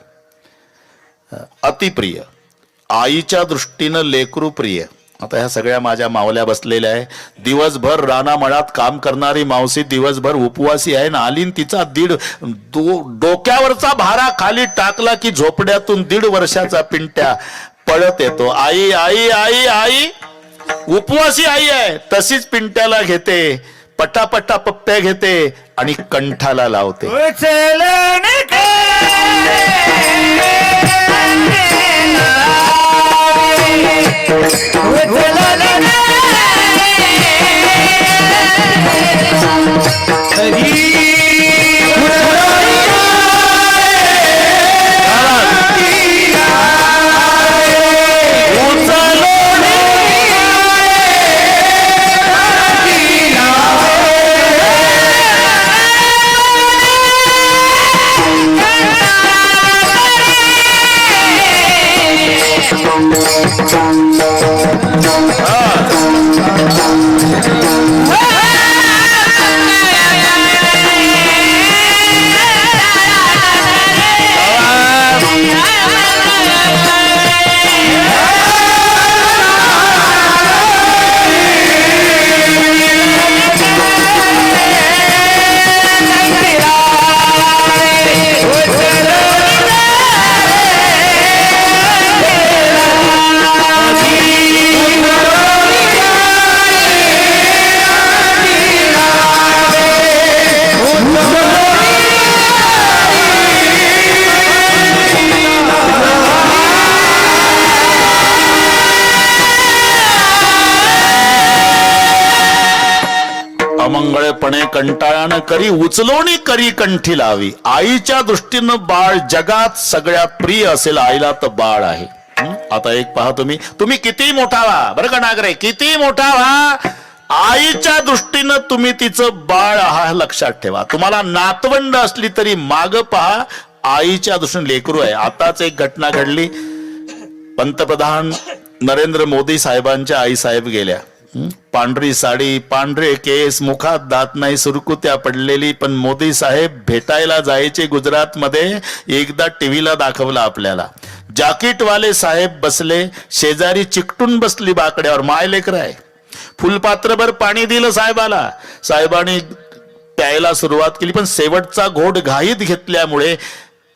अतिप्रिय. आईच्या दृष्टीनं लेकरू प्रिय. आता ह्या सगळ्या माझ्या मावल्या बसलेल्या आहे. दिवसभर रानामळात काम करणारी मावशी दिवसभर उपवासी आहे ना. आलीन तिचा डोक्यावरचा भारा खाली टाकला की झोपड्यातून 1.5 वर्षाचा पिंट्या पळत येतो. आई आई आई आई. उपवासी आई आहे, तशीच पिंट्याला घेते, पटापटा पप्प्या घेते आणि कंठाला लावते. अमंगळपणे कंटाळानं करी उचलोनी करी कंठी लावी. आईच्या दृष्टीनं बाळ जगात सगळ्यात प्रिय असेल आईला तर बाळ आहे. आता एक पहा, तुम्ही किती मोठा व्हा बरं का नागरे, किती मोठा व्हा, आईच्या दृष्टीनं तुम्ही तिचं बाळ आहात लक्षात ठेवा. तुम्हाला नातवंड असली तरी माग पहा, आईच्या दृष्टीने लेकरू आहे. आताच एक घटना घडली. पंतप्रधान नरेंद्र मोदी साहेबांच्या आई साहेब गेल्या. पांढरी साडी, पांढरे केस, मुखात दात नाही, सुरकुत्या पडलेली, पण मोदी साहेब भेटायला जायचे गुजरातमध्ये. एकदा टीव्हीला दाखवलं आपल्याला, जाकीटवाले साहेब बसले, शेजारी चिकटून बसली बाकड्यावर, माय लेकर आहे. फुलपात्रभर पाणी दिलं साहेबाला, साहेबांनी प्यायला सुरुवात केली, पण शेवटचा घोट घाईत घेतल्यामुळे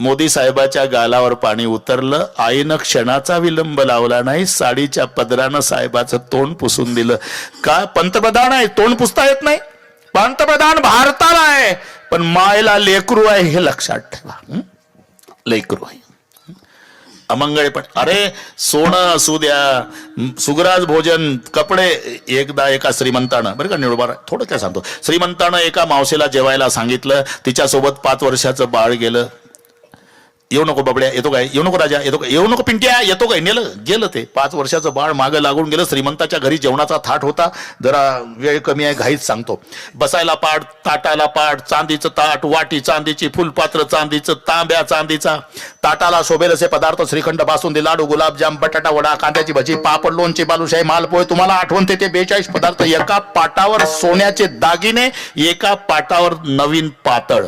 मोदी साहेबाच्या गालावर पाणी उतरलं. आईनं क्षणाचा विलंब लावला नाही, साडीच्या पदरानं साहेबाचं तोंड पुसून दिलं. का? पंतप्रधान आहे, तोंड पुसता येत नाही? पंतप्रधान भारताला आहे, पण मायला लेकरू आहे हे लक्षात ठेवा. लेकरू आहे. अमंगळपण, अरे सोनं असू द्या, सुगराज भोजन, कपडे. एकदा एका श्रीमंतानं, बरं का निळोबार थोडं काय सांगतो, श्रीमंतानं एका मावशीला जेवायला सांगितलं. तिच्यासोबत 5 वर्षाचं बाळ गेलं. येऊ नको बबड्या, येतो काय? येऊ नको राजा, येतो काय? येऊ नको पिंट्या, येतो काय? नेलं गेलं ते 5 वर्षाचं बाळ मागं लागून गेलं. श्रीमंताच्या घरी जेवणाचा थाट होता. जरा वेळ कमी आहे, घाईत सांगतो. बसायला पाट, ताटाला पाट, चांदीचं ताट, वाटी चांदीची, फुलपात्र चांदीचं, तांब्या चांदीचा, ताटाला शोभेल असे पदार्थ, श्रीखंड, बासुंदी, लाडू, गुलाबजाम, बटाटा वडा, कांद्याची भजी, पापड, लोणचे, बालुशाही, मालपोहे. तुम्हाला आठवण ते 42 पदार्थ. एका पाटावर सोन्याचे दागिने, एका पाटावर नवीन पातळ.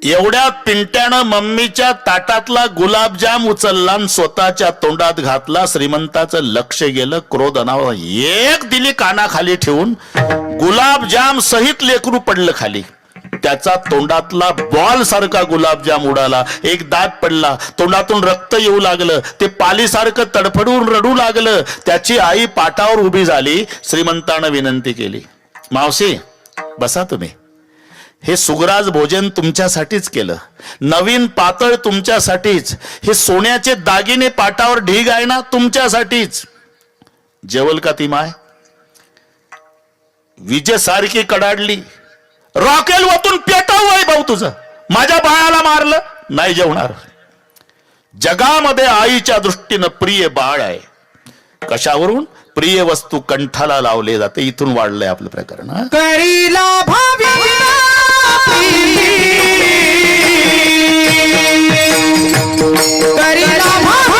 एवढ्या पिंट्यानं मम्मीच्या ताटातला गुलाबजाम उचलला आणि स्वतःच्या तोंडात घातला. श्रीमंताचं लक्ष गेलं, क्रोध अनावर. एक दिली कानाखाली ठेवून, गुलाबजाम सहित लेकरू पडलं खाली. त्याचा तोंडातला बॉल सारखा गुलाबजाम उडाला. एक दात पडला, तोंडातून रक्त येऊ लागलं. ते पालीसारखं तडफडून रडू लागलं. त्याची आई पाटावर उभी झाली. श्रीमंतानं विनंती केली, मावशी बसा तुम्ही, हे सुगराज भोजन तुमच्यासाठीच केलं, नवीन पातळ तुमच्यासाठीच, हे सोन्याचे दागिने पाटावर ढीग आहे ना तुमच्यासाठीच. जेवल का ती माय? विजेसारखी कडाडली. रॉकेल वतून पेटाव आहे भाऊ तुझं, माझ्या बाळाला मारलं नाही जेवणार. जगामध्ये आईच्या दृष्टीनं प्रिय बाळ आहे. कशावरून? प्रिय वस्तू कंठाला लावले जाते. इथून वाढलंय आपलं प्रकरण. करीला भावी करीला भावी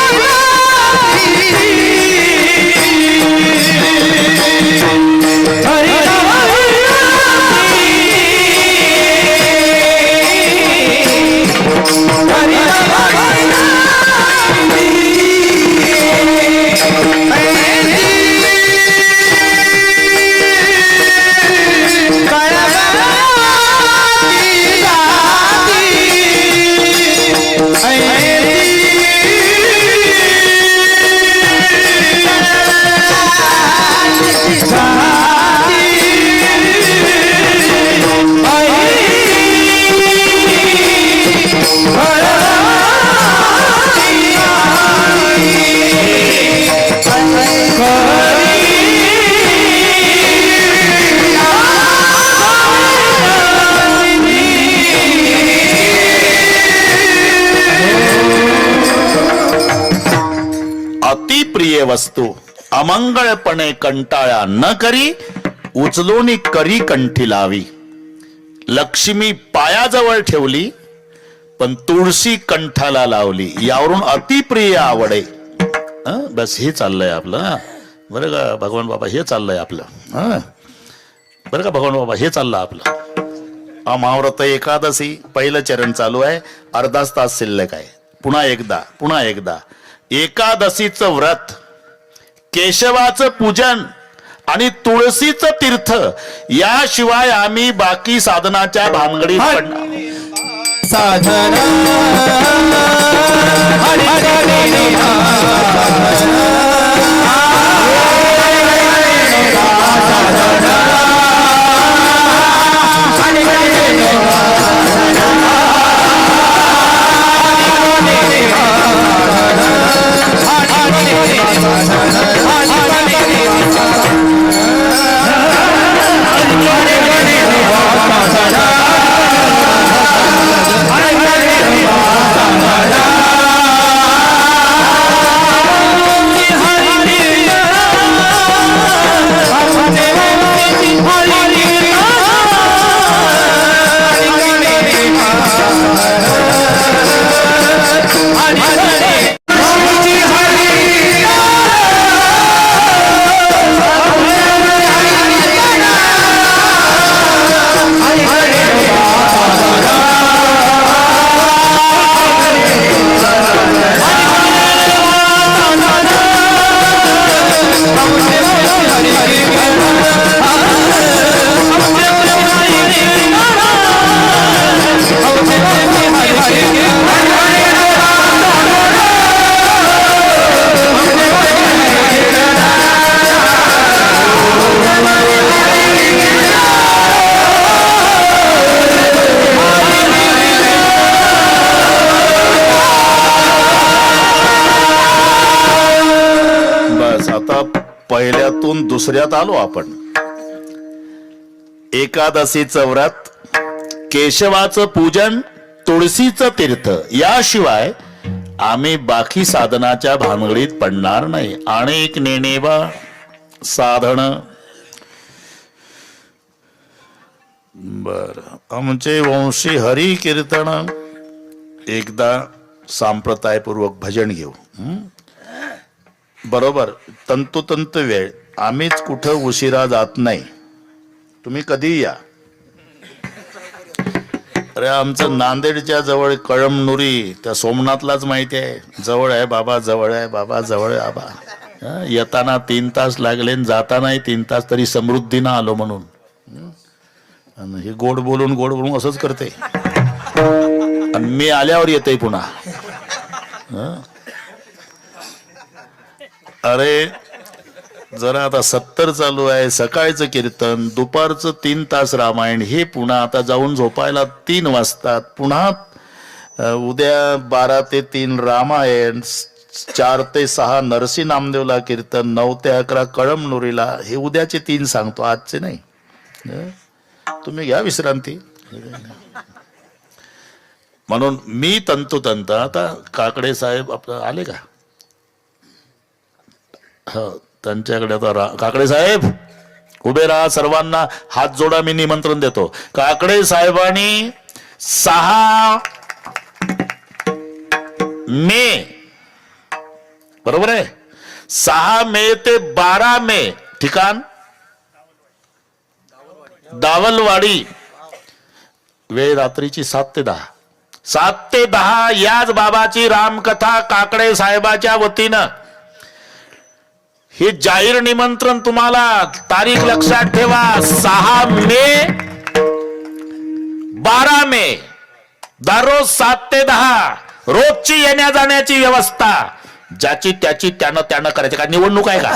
प्रिय वस्तू अमंगळपणे कंटाळा न करी उचलून करी कंठी लावी. लक्ष्मी पायाजवळ ठेवली पण तुळशी कंठाला लावली. यावरून अतिप्रिय आवडे. बस हे चाललंय आपलं. बरं का भगवान बाबा, हे चाललंय आपलं. बरं का भगवान बाबा, हे चाललं आपलं. अमाव्रत एकादशी पहिलं चरण चालू आहे. अर्धाच तास शिल्लक आहे. पुन्हा एकदा एकादशीचं व्रत, केशवाचं पूजन आणि तुळशीचं तीर्थ याशिवाय आम्ही बाकी साधनाच्या भानगडीत पडणार. साधना पहिल्यातून दुसऱ्यात आलो आपण. एकादशीचं व्रत, केशवाचं पूजन, तुळशीचं तीर्थ याशिवाय आम्ही बाकी साधनाच्या भानगडीत पडणार नाही. अनेक नेणेबा साधन. बर, आमचे वंशी हरी कीर्तन. एकदा सांप्रदायपूर्वक भजन घेऊ. बरोबर तंतोतंत वेळ. आम्हीच कुठं उशिरा जात नाही. तुम्ही कधी या. अरे आमचं नांदेडच्या जवळ कळमनुरी, त्या सोमनाथलाच माहिती आहे. जवळ आहे बाबा, जवळ आहे बाबा, जवळ आहे बाबा. येताना 3 तास लागले, जातानाही 3 तास. तरी समृद्धीनं आलो म्हणून. आणि हे गोड बोलून असंच करते. आणि मी आल्यावर येते पुन्हा. अरे जरा आता 70 चालू आहे. सकाळचं कीर्तन, दुपारचं 3 तास रामायण. हे पुन्हा आता जाऊन झोपायला 3 वाजतात. पुन्हा उद्या 12 ते 3 रामायण, 4 ते 6 नरसी नामदेवला कीर्तन, 9 ते 11 कळमनुरीला. हे उद्याचे 3 सांगतो, आजचे नाही. तुम्ही घ्या विश्रांती. म्हणून मी तंतोतंत. आता काकडे साहेब आपलं आले का? हो, त्यांच्याकडे आता काकडे साहेब उभे राहा. सर्वांना हात जोडा. मी निमंत्रण देतो. काकडे साहेबांनी 6 मे, बरोबर आहे, 6 मे ते 12 मे ठिकाण दावलवाडी. वेळ रात्रीची 7 ते 10. 7 ते 10 याच बाबाची रामकथा काकडे साहेबाच्या वतीनं. हे जाहीर निमंत्रण तुम्हाला. तारीख लक्षात ठेवा. 6 मे 12 मे दररोज 7 ते 10 रोजची येण्या जाण्याची व्यवस्था. ज्याची त्याची त्यानं करायची. का निवडणूक आहे का?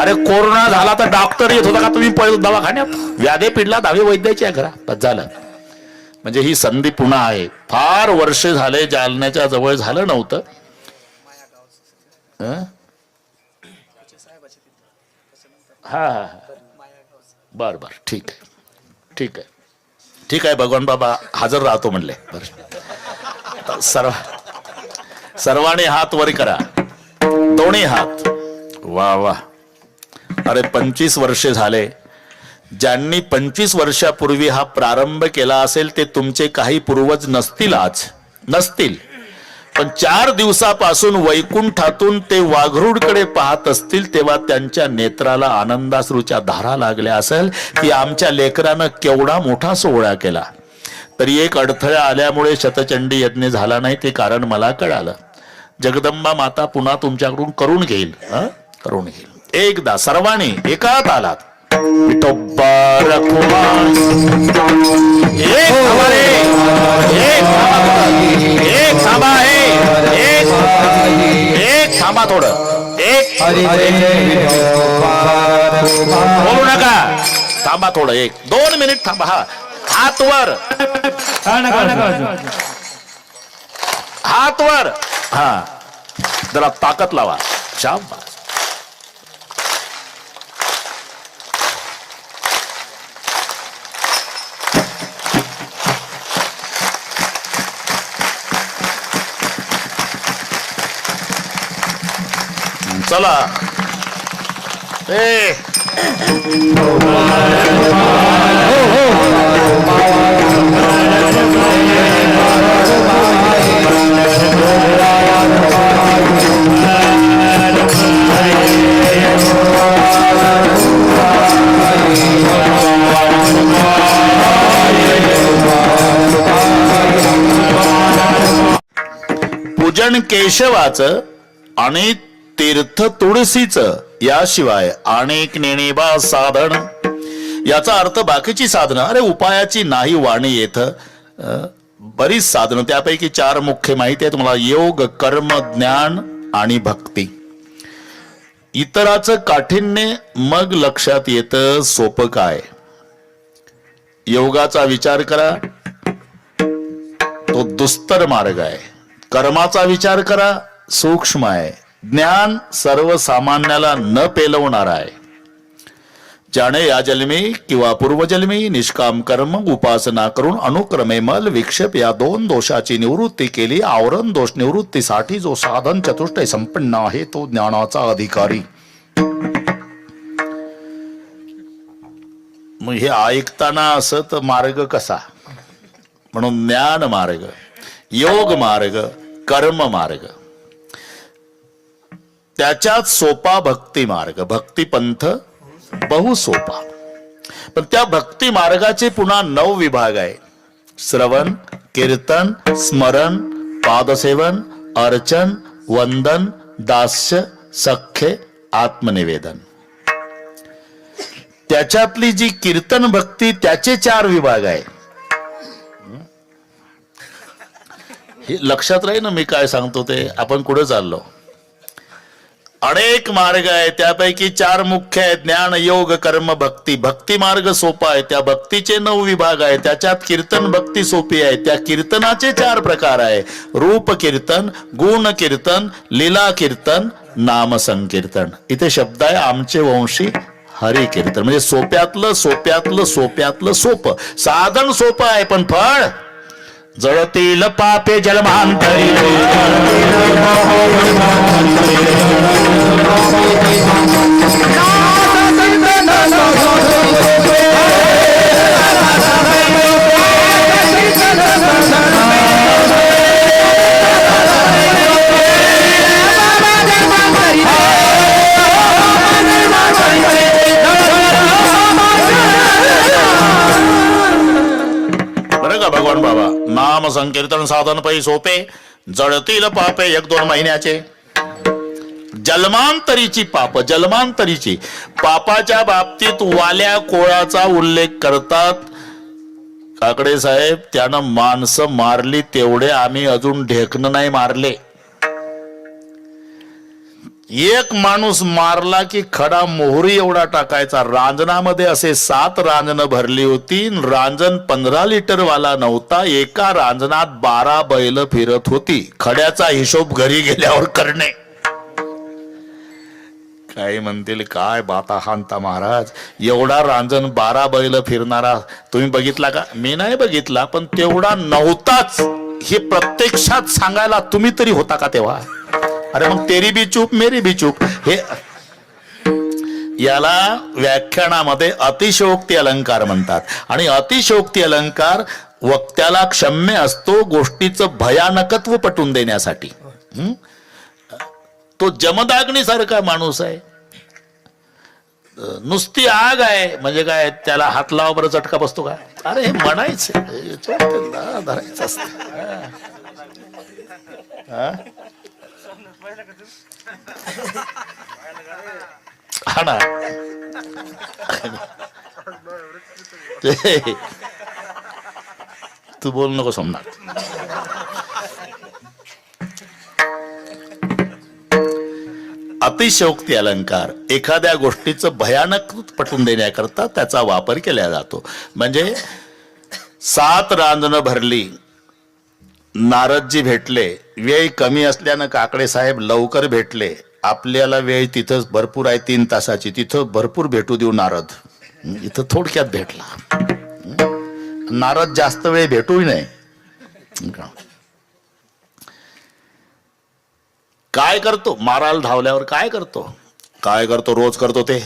अरे कोरोना झाला तर डॉक्टर येत होता का तुम्ही पहिलं दवाखान्यात? व्याधी पिढला दहावी वैद्याची आहे घरा. बस झालं. म्हणजे ही संधी पुन्हा आहे. फार वर्ष झाले जालन्याच्या जवळ झालं नव्हतं. हा हा बर बर, ठीक आहे, ठीक आहे, ठीक आहे. भगवान बाबा हजर राहतो म्हणले. बर, सर्वांनी हात वर करा. दोन्ही हात. वा वा. अरे 25 वर्षे झाले. ज्यांनी 25 वर्षापूर्वी हा प्रारंभ केला असेल ते तुमचे काही पूर्वज नसतील, आज नसतील, पण 4 दिवसापासून वैकुंठातून ते वाघरूडकडे पाहत असतील तेव्हा त्यांच्या नेत्राला आनंदाश्रूच्या धारा लागल्या असेल की आमच्या लेकरानं केवढा मोठा सोहळा केला. तरी एक अडथळा आल्यामुळे शतचंडी यज्ञ झाला नाही, ते कारण मला कळालं. जगदंबा माता पुन्हा तुमच्याकडून करून घेईल, करून घेईल. एकदा सर्वांनी एकात आलात. विठोबा रखुमा. एक थांबा रे, एक थांबा, एक थांबा थोडं, एक बोलू नका, थांबा थोडं, 1-2 मिनिट थांबा. हा हात वर, हात वर. हा जरा ताकद लावा. शाबास. चला. पूजन केशवाचं आणि तीर्थ तुळशीचं, याशिवाय अनेक नेणेबा साधन. याचा अर्थ बाकीची साधनं, अरे उपायाची नाही वाणी येत, बरीच साधनं. त्यापैकी 4 मुख्य माहिती आहे तुम्हाला: योग, कर्म, ज्ञान आणि भक्ती. इतराचं काठिण्य मग लक्षात येतं सोपं काय. योगाचा विचार करा, तो दुस्तर मार्ग आहे. कर्माचा विचार करा, सूक्ष्म आहे. ज्ञान सर्वसामान्याला न पेलवणार आहे. ज्याने या जन्मी किंवा पूर्वजन्मी निष्काम कर्म उपासना करून अनुक्रमे मल विक्षेप या 2 दोषाची निवृत्ती केली, आवरण दोष निवृत्तीसाठी जो साधन चतुष्टय संपन्न आहे तो ज्ञानाचा अधिकारी. मग हे ऐकताना असं तर मार्ग कसा, म्हणून ज्ञान मार्ग, योग मार्ग, कर्म मार्ग, त्याच्यात सोपा भक्ती मार्ग. भक्ती पंथ बहु सोपा. पण त्या भक्ती मार्गाचे पुन्हा 9 विभाग आहे: श्रवण, कीर्तन, स्मरण, पादसेवन, अर्चन, वंदन, दास्य, सख्य, आत्मनिवेदन. त्याच्यातली जी कीर्तन भक्ती त्याचे 4 विभाग आहे. हे लक्षात राहील ना मी काय सांगतो ते. आपण कुठे चाललो. अनेक मार्ग आहे, त्यापैकी 4 मुख्य आहेत: ज्ञान, योग, कर्म, भक्ती. भक्ती मार्ग सोपा आहे, त्या भक्तीचे 9 विभाग आहे. त्याच्यात कीर्तन भक्ती सोपी आहे, त्या कीर्तनाचे 4 प्रकार आहे: रूप कीर्तन, गुण कीर्तन, लीला कीर्तन, नाम संकीर्तन. इथे शब्द आहे आमचे वंशी हरी कीर्तन. म्हणजे सोप्यातलं सोप्यातलं सोप्यातलं सोपं. साधन सोपं आहे पण फळ जळतील पापे जन्मांतरी. भगवान बाबा नाम संकीर्तन साधन पै सोपे, जळतील पापे 1-2 महिन्याचे. जन्मांतरीची पाप, जन्मांतरीची पापाच्या बाबतीत वाल्या कोळाचा उल्लेख करतात काकडे साहेब. त्यानं माणसं मारली तेवढे आम्ही अजून ढेकणं नाही मारले. एक माणूस मारला की खडा मोहरी एवढा टाकायचा. रांजणामध्ये असे 7 रांजणं भरली होती. रांजण 15 लिटर वाला नव्हता. एका रांजणात 12 बैल फिरत होती. खड्याचा हिशोब घरी गेल्यावर करणे. काही म्हणतील काय बाता हांता महाराज, एवढा रांजण 12 बैल फिरणारा तुम्ही बघितला का? मी नाही बघितला, पण तेवढा नव्हताच हे प्रत्यक्षात सांगायला तुम्ही तरी होता का तेव्हा? अरे मग तेरी भी चूप मेरी भी चूप, हे याला व्याख्यानामध्ये अतिशयोक्ती अलंकार म्हणतात. आणि अतिशयोक्ती अलंकार वक्त्याला क्षम्य असतो गोष्टीचं भयानकत्व पटवून देण्यासाठी. तो जमदाग्नीसारखा माणूस आहे, नुसती आग आहे म्हणजे काय त्याला हात लावा बरं चटका बसतो का? अरे हे म्हणायचं धरायचं असतं. हा ना, तू बोल नको सोमनाथ. अतिशयोक्ती अलंकार एखाद्या गोष्टीचं भयानक पटवून देण्याकरता त्याचा वापर केला जातो. म्हणजे 7 रांजणं भरली, नारदजी भेटले, वेळ कमी असल्यानं काकडे साहेब लवकर भेटले. आपल्याला वेळ तिथं भरपूर आहे 3 तासाची, तिथं भरपूर भेटू देऊ नारद. इथं थोडक्यात भेटला. नारद जास्त वेळ भेटूही नाही. काय करतो मारायला धावल्यावर? काय करतो रोज करतो ते,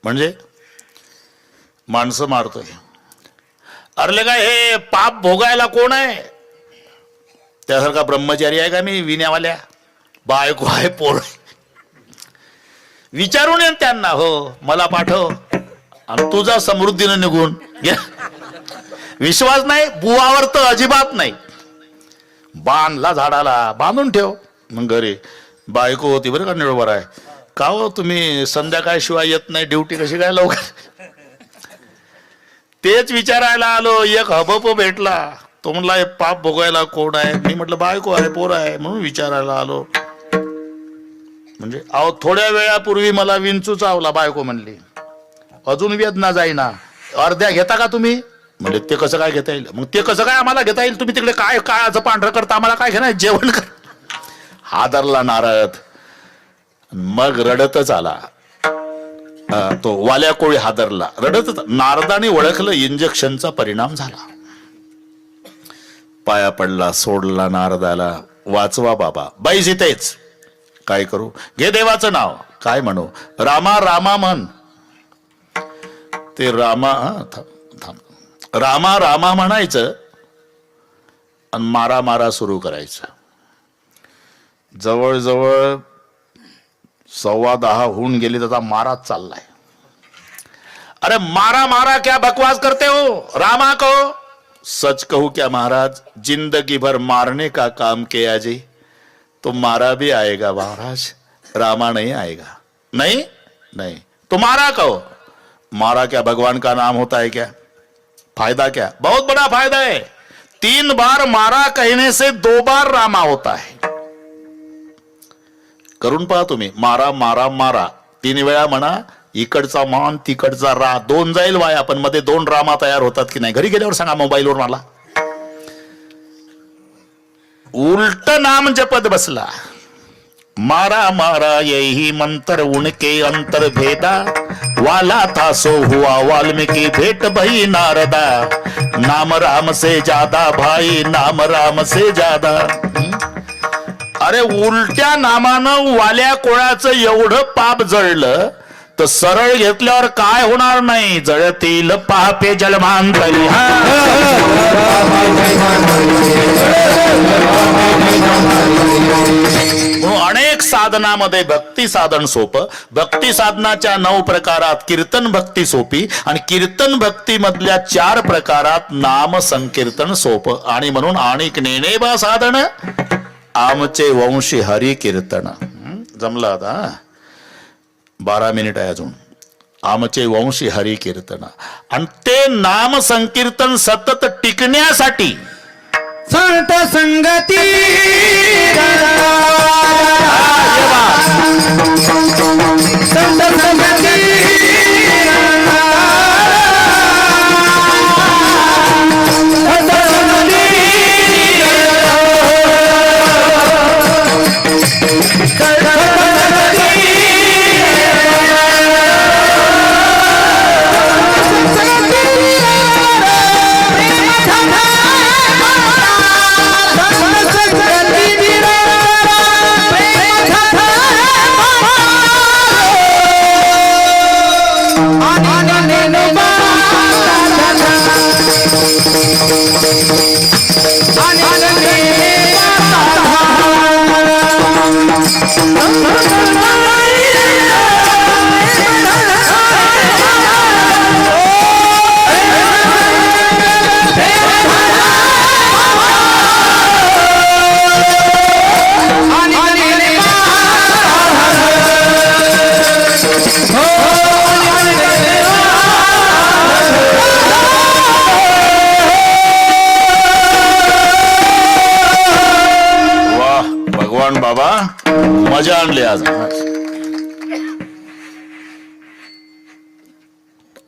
म्हणजे माणसं मारतोय. अरे काय हे पाप भोगायला कोण आहे? त्यासारखा ब्रह्मचारी आहे का मी? विण्यावाल्या बायको आहे, पोर. विचारून येईन त्यांना, हो मला पाठव आणि तुझा समृद्धीनं निघून. विश्वास नाही बुवावर तर अजिबात नाही. बांधला झाडाला बांधून ठेव. मग घरी बायको होती बरं का, निळवर आहे. का हो तुम्ही संध्याकाळशिवाय येत नाही ड्युटी कशी काय लवकर? तेच विचारायला आलो. एक हबप भेटला, तो म्हणला हे पाप भोगायला कोण आहे? मी म्हटलं बायको आहे, पोर आहे, म्हणून विचारायला आलो. म्हणजे अहो थोड्या वेळापूर्वी मला विंचू चावला. बायको म्हणली अजून वेदना जाईना, अर्ध्या घेता का तुम्ही? म्हणजे ते कसं काय घेता येईल? मग ते कसं काय आम्हाला घेता येईल? तुम्ही तिकडे काय काळाचं पांढरं करता, आम्हाला काय घेणार? जेवण कर. हादरला नारद, मग रडतच आला. तो वाल्या कोळी हादरला, रडतच. नारदाने ओळखलं इंजेक्शनचा परिणाम झाला. पाया पडला, सोडला नारदाला. वाचवा बाबा. बाईस इथेच. काय करू? घे देवाचं नाव. काय म्हणू? रामा रामा म्हण. ते रामा रामा रामा म्हणायचं आणि मारा मारा सुरू करायचं. जवळजवळ 10:15 होऊन गेली, त्याचा माराच चाललाय. अरे मारा मारा क्या बकवास करते हो? रामा कहो. सच कहूं क्या महाराज, जिंदगी भर मारने का काम किया जी, तो मारा भी आएगा महाराज, रामा नहीं आएगा. नहीं नहीं तो मारा कहो. मारा क्या भगवान का नाम होता है क्या? फायदा क्या? बहुत बड़ा फायदा है. 3 बार मारा कहने से 2 बार रामा होता है. करून पहा तुम्ही. मारा मारा मारा 3 वेळा म्हणा. इकडचा मान तिकडचा रा 2 जाईल वाया, पण मध्ये 2 रामा तयार होतात की नाही? घरी गेल्यावर सांगा मोबाईलवर मला. उलट नाम जपत बसला. मारा मारा यही मंत्र उनके अंतर भेदा, वाला था सो हुआ वाल्मीकि भेट भई नारदा, नाम राम से ज्यादा भाई, नाम राम से ज्यादा. अरे उलट्या नामानं वाल्या कोळाचं एवढं पाप जळलं तर सरळ घेतल्यावर काय होणार नाही? जळतील पापे जलमांतरी. अनेक साधनामध्ये भक्ती साधन सोपं. भक्ती साधनाच्या 9 प्रकारात कीर्तन भक्ती सोपी, आणि कीर्तन भक्ती मधल्या 4 प्रकारात नाम संकीर्तन सोपं. आणि म्हणून आणिक नेणेबा साधन आमचे वंशी हरी कीर्तन. जमला आता? 12 मिनिट आहे अजून. आमचे वंशी हरी कीर्तन. आणि ते नाम संकीर्तन सतत टिकण्यासाठी संत संगती संत संगती आणि नेनुबा वाह भगवान बाबा मजा आणली आज.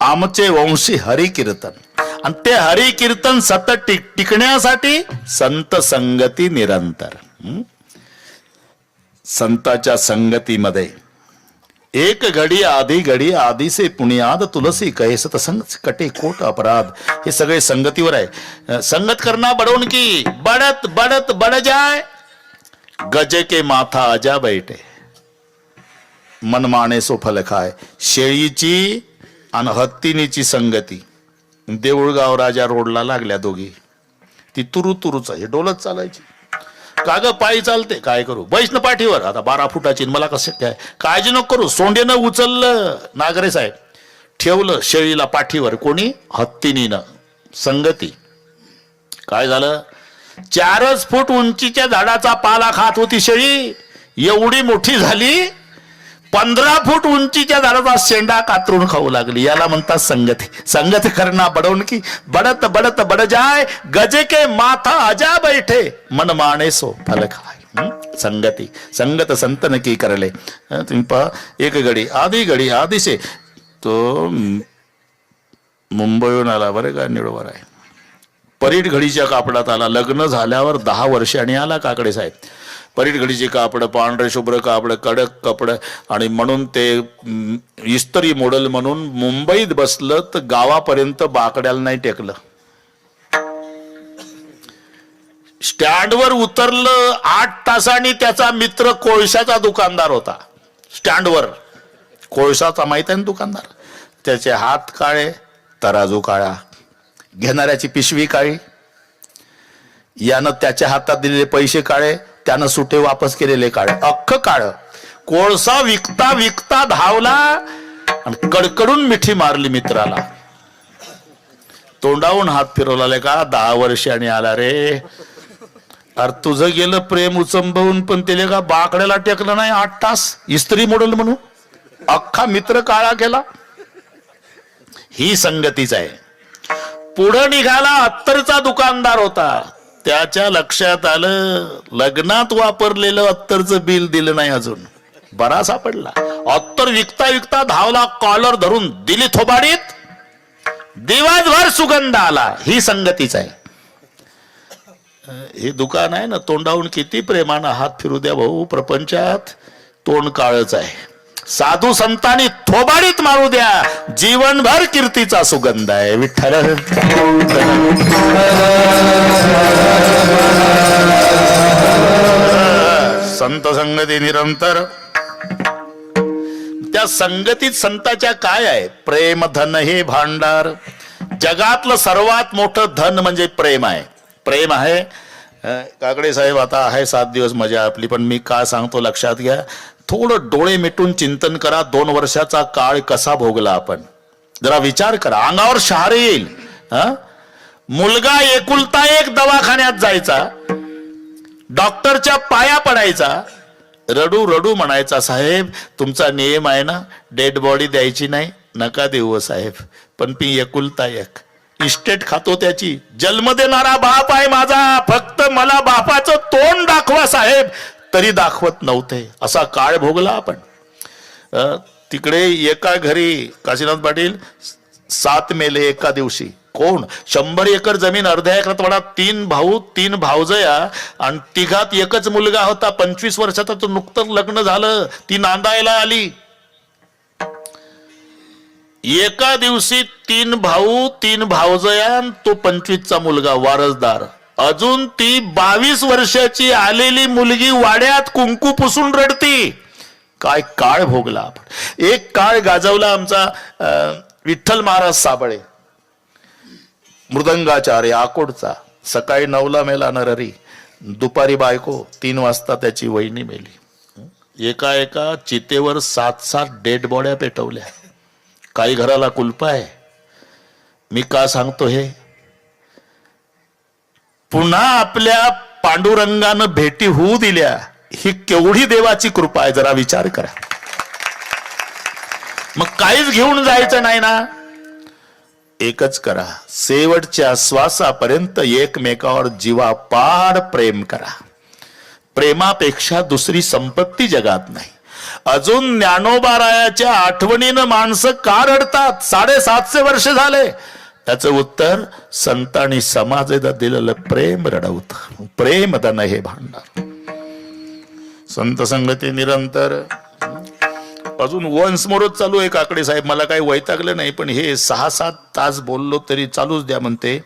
आमचे वंशी हरिकीर्तन आणि ते हरिकीर्तन सतत टिकण्यासाठी संत संगती निरंतर. संताच्या संगतीमध्ये एक घडी आधी से पुण्याद तुलसी कहे सतसंग कटे कोट अपराध. हे सगळे संगतीवर आहे. संगत करना बडवून की बडत बडत बड जाय गजे के माथा आजा बैठे मनमाने सो फल खाय. शेळीची आणि हत्तीनीची संगती देऊळगाव राजा रोडला लागल्या दोघी. ती तुरु तुरुच आहे डोलत चालायची. काग पायी चालते काय करू बैष्ण पाठीवर आता 12 फुटाची मला कसं काय काळजी नको करू. सोंडेनं उचललं नागरे साहेब ठेवलं शेळीला पाठीवर. कोणी हत्तीनीनं संगती. काय झालं 4 फूट उंचीच्या झाडाचा पाला खात होती शेळी. एवढी मोठी झाली 15 फूट उंचीच्या झाडाचा शेंडा कातरून खाऊ लागली. याला म्हणतात संगती. संगत करना बडवून की बडत बडत बड जाय गजे के माथा आजा बैठे मन माने सो फल खाय. संगती संगत संतन की करले. तुम्ही पहा एक घडी आधी से तो मुंबईहून आला बरं का निळोवर आहे. परीट घडीच्या कापडात आला. लग्न झाल्यावर 10 वर्षांनी आला काकडे साहेब. परीट घडीचे कापड पांढरे शुभ्र कापड कडक कपड आणि म्हणून ते इस्त्री मॉडेल म्हणून मुंबईत बसलं तर गावापर्यंत बाकड्याला नाही टेकलं. स्टँडवर उतरलं 8 तासांनी त्याचा मित्र कोळशाचा दुकानदार होता. स्टँडवर कोळशाचा माहित आहे ना दुकानदार. त्याचे हात काळे तराजू काळा घेणाऱ्याची पिशवी काळी. यानं त्याच्या हातात दिलेले पैसे काळे त्यानं सुटे वापस केलेले काळे. अख्खं काळ. कोळसा विकता विकता धावला आणि कडकडून मिठी मारली मित्राला. तोंडावून हात फिरवला का 10 वर्षांनी आला रे. अरे तुझं गेलं प्रेम उचंबवून पण त्याला का बाकड्याला टेकलं नाही 8 तास इस्त्री मॉडेल म्हणून. अख्खा मित्र काळा केला. ही संगतीच आहे. पुढं निघाला अत्तरचा दुकानदार होता. त्याच्या लक्षात आलं लग्नात वापरलेलं अत्तरचं बिल दिलं नाही अजून. बरा सापडला. अत्तर विकता विकता धावला कॉलर धरून दिली थोबाडीत. दिवसभर सुगंध आला. ही संगतीच आहे. हे दुकान आहे ना तोंडावून किती प्रेमानं हात फिरू द्या भाऊ प्रपंचात तोंड काळच आहे. साधू संतांनी थोबाडीत मारू द्या जीवनभर कीर्तीचा सुगंध आहे. विठ्ठल संत संगती निरंतर. त्या संगतीत संताच्या काय आहे प्रेम धन हे भांडार. जगातलं सर्वात मोठं धन म्हणजे प्रेम आहे. प्रेम आहे. काकडे साहेब आता आहे 7 दिवस मजा आपली पण मी काय सांगतो लक्षात घ्या. थोडं डोळे मिटून चिंतन करा. 2 वर्षाचा काळ कसा भोगला आपण जरा विचार करा. अंगावर शहारे येईल. मुलगा एकुलता एक दवाखान्यात जायचा. डॉक्टरच्या पाया पडायचा. रडू रडू म्हणायचा साहेब तुमचा नियम आहे ना डेड बॉडी द्यायची नाही. नका देऊ साहेब पण मी एकुलता एक. इस्टेट खातो त्याची. जन्म देणारा बाप आहे माझा. फक्त मला बापाचं तोंड दाखवा साहेब तरी दाखवत नव्हते. असा काळ भोगला आपण. तिकडे एका घरी काशीनाथ पाटील 7 मेले एका दिवशी. कोण 100 एकर जमीन अर्ध्या एकरात वाडा. 3 भाऊ 3 भावजया आणि तिघात एकच मुलगा होता 25 वर्षाचा. तो नुकतंच लग्न झालं. ती नांदायला आली. एका दिवशी 3 भाऊ 3 भावजया तो 25चा मुलगा वारसदार. अजून ती 22 वर्षाची आलेली मुलगी वाड्यात कुंकू पुसून रडती. काय काळ भोगला आपण. एक काळ गाजवला आमचा विठ्ठल महाराज साबळे, मृदंगाचार्य आकोडचा. सकाळी 9ला मेला नरहरी, दुपारी बायको, 3 वाजता त्याची वहिनी मेली. एका चितेवर 7 डेड बॉड्या पेटवल्या. काही घराला कुलप आहे. मी का सांगतो हे? पुन्हा आपल्या पांडुरंगानं भेटी होऊ दिल्या. ही केवढी देवाची कृपा आहे, जरा विचार करा. मग काहीच घेऊन जायचं नाही ना. एकच करा, शेवटच्या श्वासापर्यंत एकमेकावर जीवापाड प्रेम करा. प्रेमापेक्षा दुसरी संपत्ती जगात नाही. अजून ज्ञानोबारायाच्या आठवणीनं माणसं का रडतात? 750 वर्ष झाले. त्याचं उत्तर, संतांनी समाजाला दिलेलं प्रेम रडवतं. प्रेम धन हे भांडार. संत संगती निरंतर. अजून वन्स मोरच चालू आहे काकडे साहेब. मला काही वैतागलं नाही, पण हे 6-7 तास बोललो तरी चालूच द्या म्हणते.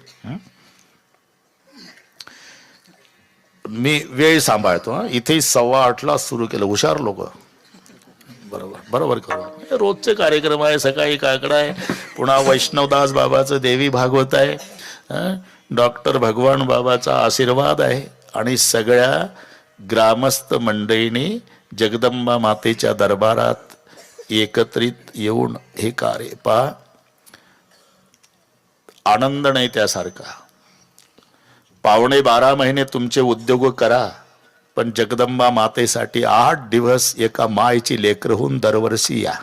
मी वेळ सांभाळतो. इथे 7:15ला सुरू केलं. हुशार लोक. बरोबर करू. रोजचे कार्यक्रम आहे. सकाळी काकडा आहे, पुन्हा वैष्णवदास बाबाचं देवी भागवत आहे, डॉक्टर भगवान बाबाचा आशीर्वाद आहे, आणि सगळ्या ग्रामस्थ मंडळींनी जगदंबा मातेच्या दरबारात एकत्रित येऊन हे कार्य पहा. आनंद नाही त्यासारखा. 12.5 महिने तुमचे उद्योग करा, पण जगदंबा मातेसाठी 8 दिवस एका मायची लेकर होऊन दरवर्षी या.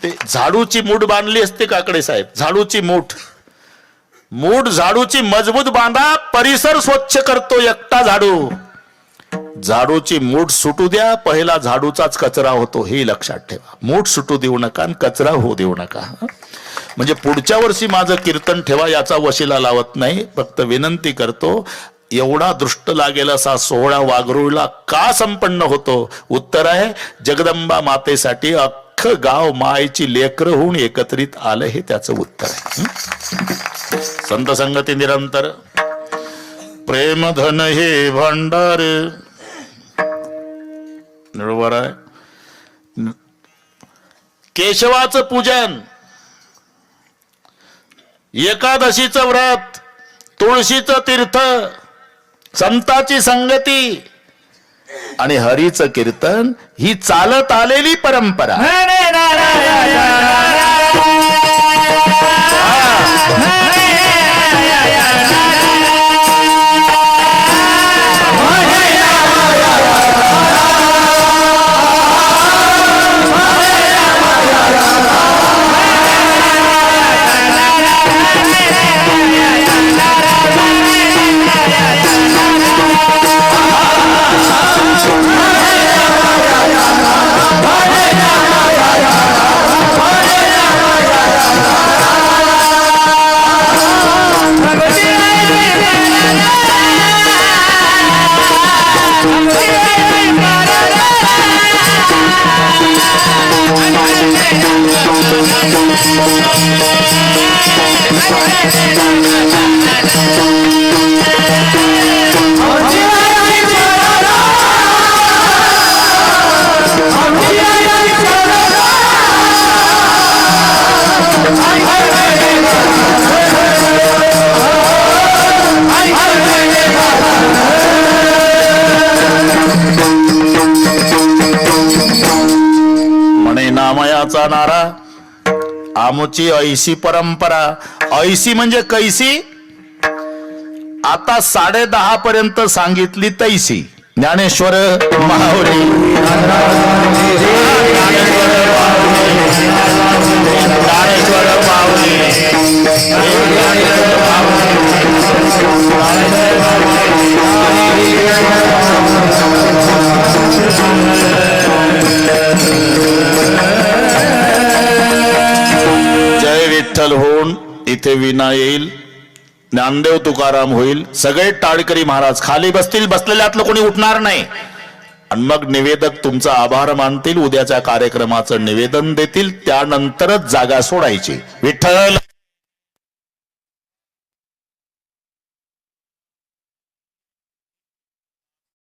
ते झाडूची मूठ बांधली असते काकडे साहेब. झाडूची मूठ झाडूची मजबूत बांधा. परिसर स्वच्छ करतो एकटा झाडू. झाडूची मूठ सुटू द्या, पहिला झाडूचाच कचरा होतो, हे लक्षात ठेवा. मूठ सुटू देऊ नका आणि कचरा होऊ देऊ नका. म्हणजे पुढच्या वर्षी माझं कीर्तन ठेवा याचा वशिला लावत नाही. फक्त विनंती करतो, एवढा दृष्ट लागेल असा सोहळा वाघरूळला का संपन्न होतो? उत्तर आहे, जगदंबा मातेसाठी अख्खं गाव मायची लेकरं होऊन एकत्रित आलं, हे त्याचं उत्तर आहे. संत संगती निरंतर. प्रेम धन हे भांडार. बरोबर आहे. केशवाचं पूजन, एकादशीचं व्रत, तुळशीचं तीर्थ, संताची संगती आणि हरीचं कीर्तन ही चालत आलेली परंपरा. म्हणे नामयाचा नारा, आमची ऐशी परंपरा. ऐशी म्हणजे कैसी? आता 10:30 पर्यंत सांगितली तैसी. ज्ञानेश्वर माऊली. जय विठ्ठल होऊन इथे विना येईल, ज्ञानदेव तुकाराम होईल, सगळे टाळकरी महाराज खाली बसतील, बसलेल्यातलं कोणी उठणार नाही. आणि मग निवेदक तुमचा आभार मानतील, उद्याच्या कार्यक्रमाचं निवेदन देतील, त्यानंतरच जागा सोडायची. विठ्ठल